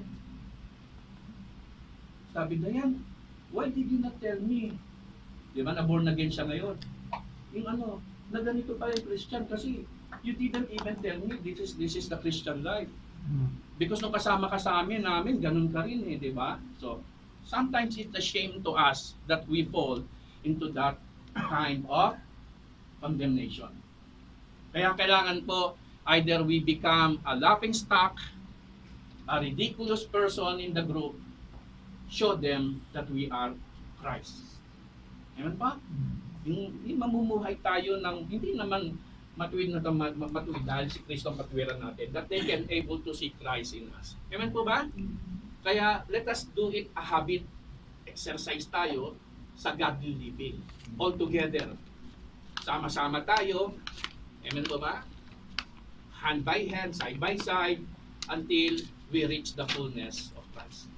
Sabi, Dayan, why did you not tell me? Di ba, na born again siya ngayon. Yung na ganito pa yung Christian kasi you didn't even tell me this is the Christian life. Because nung kasama ka sa amin, ganun ka rin eh, di ba? So, sometimes it's a shame to us that we fall into that kind of condemnation. Kaya kailangan po, either we become a laughing stock, a ridiculous person in the group, show them that we are Christ. Amen pa? Yung mamumuhay tayo ng, hindi naman matuwid dahil si Kristo ang patuwiran natin, that they can able to see Christ in us. Amen po ba? Kaya let us do it a habit, exercise tayo, sa godly living. All together. Sama-sama tayo. Amen po ba? Hand by hand, side by side, until we reach the fullness of Christ.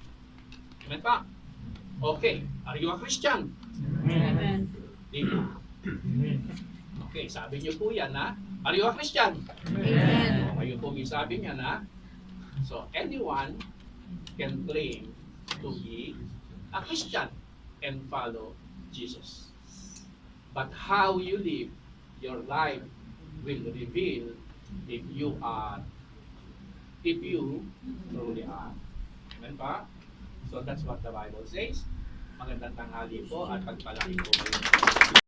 Amen pa? Okay. Are you a Christian? Amen. Di ba? Okay, sabi niyo po yan, ha? Are you a Christian? Amen. O, kayo po may sabi niya na. So, anyone can claim to be a Christian and follow Jesus. But how you live your life will reveal if you truly are. Amen pa? So that's what the Bible says. Magandang tanghali po at pagpalaki po kayo.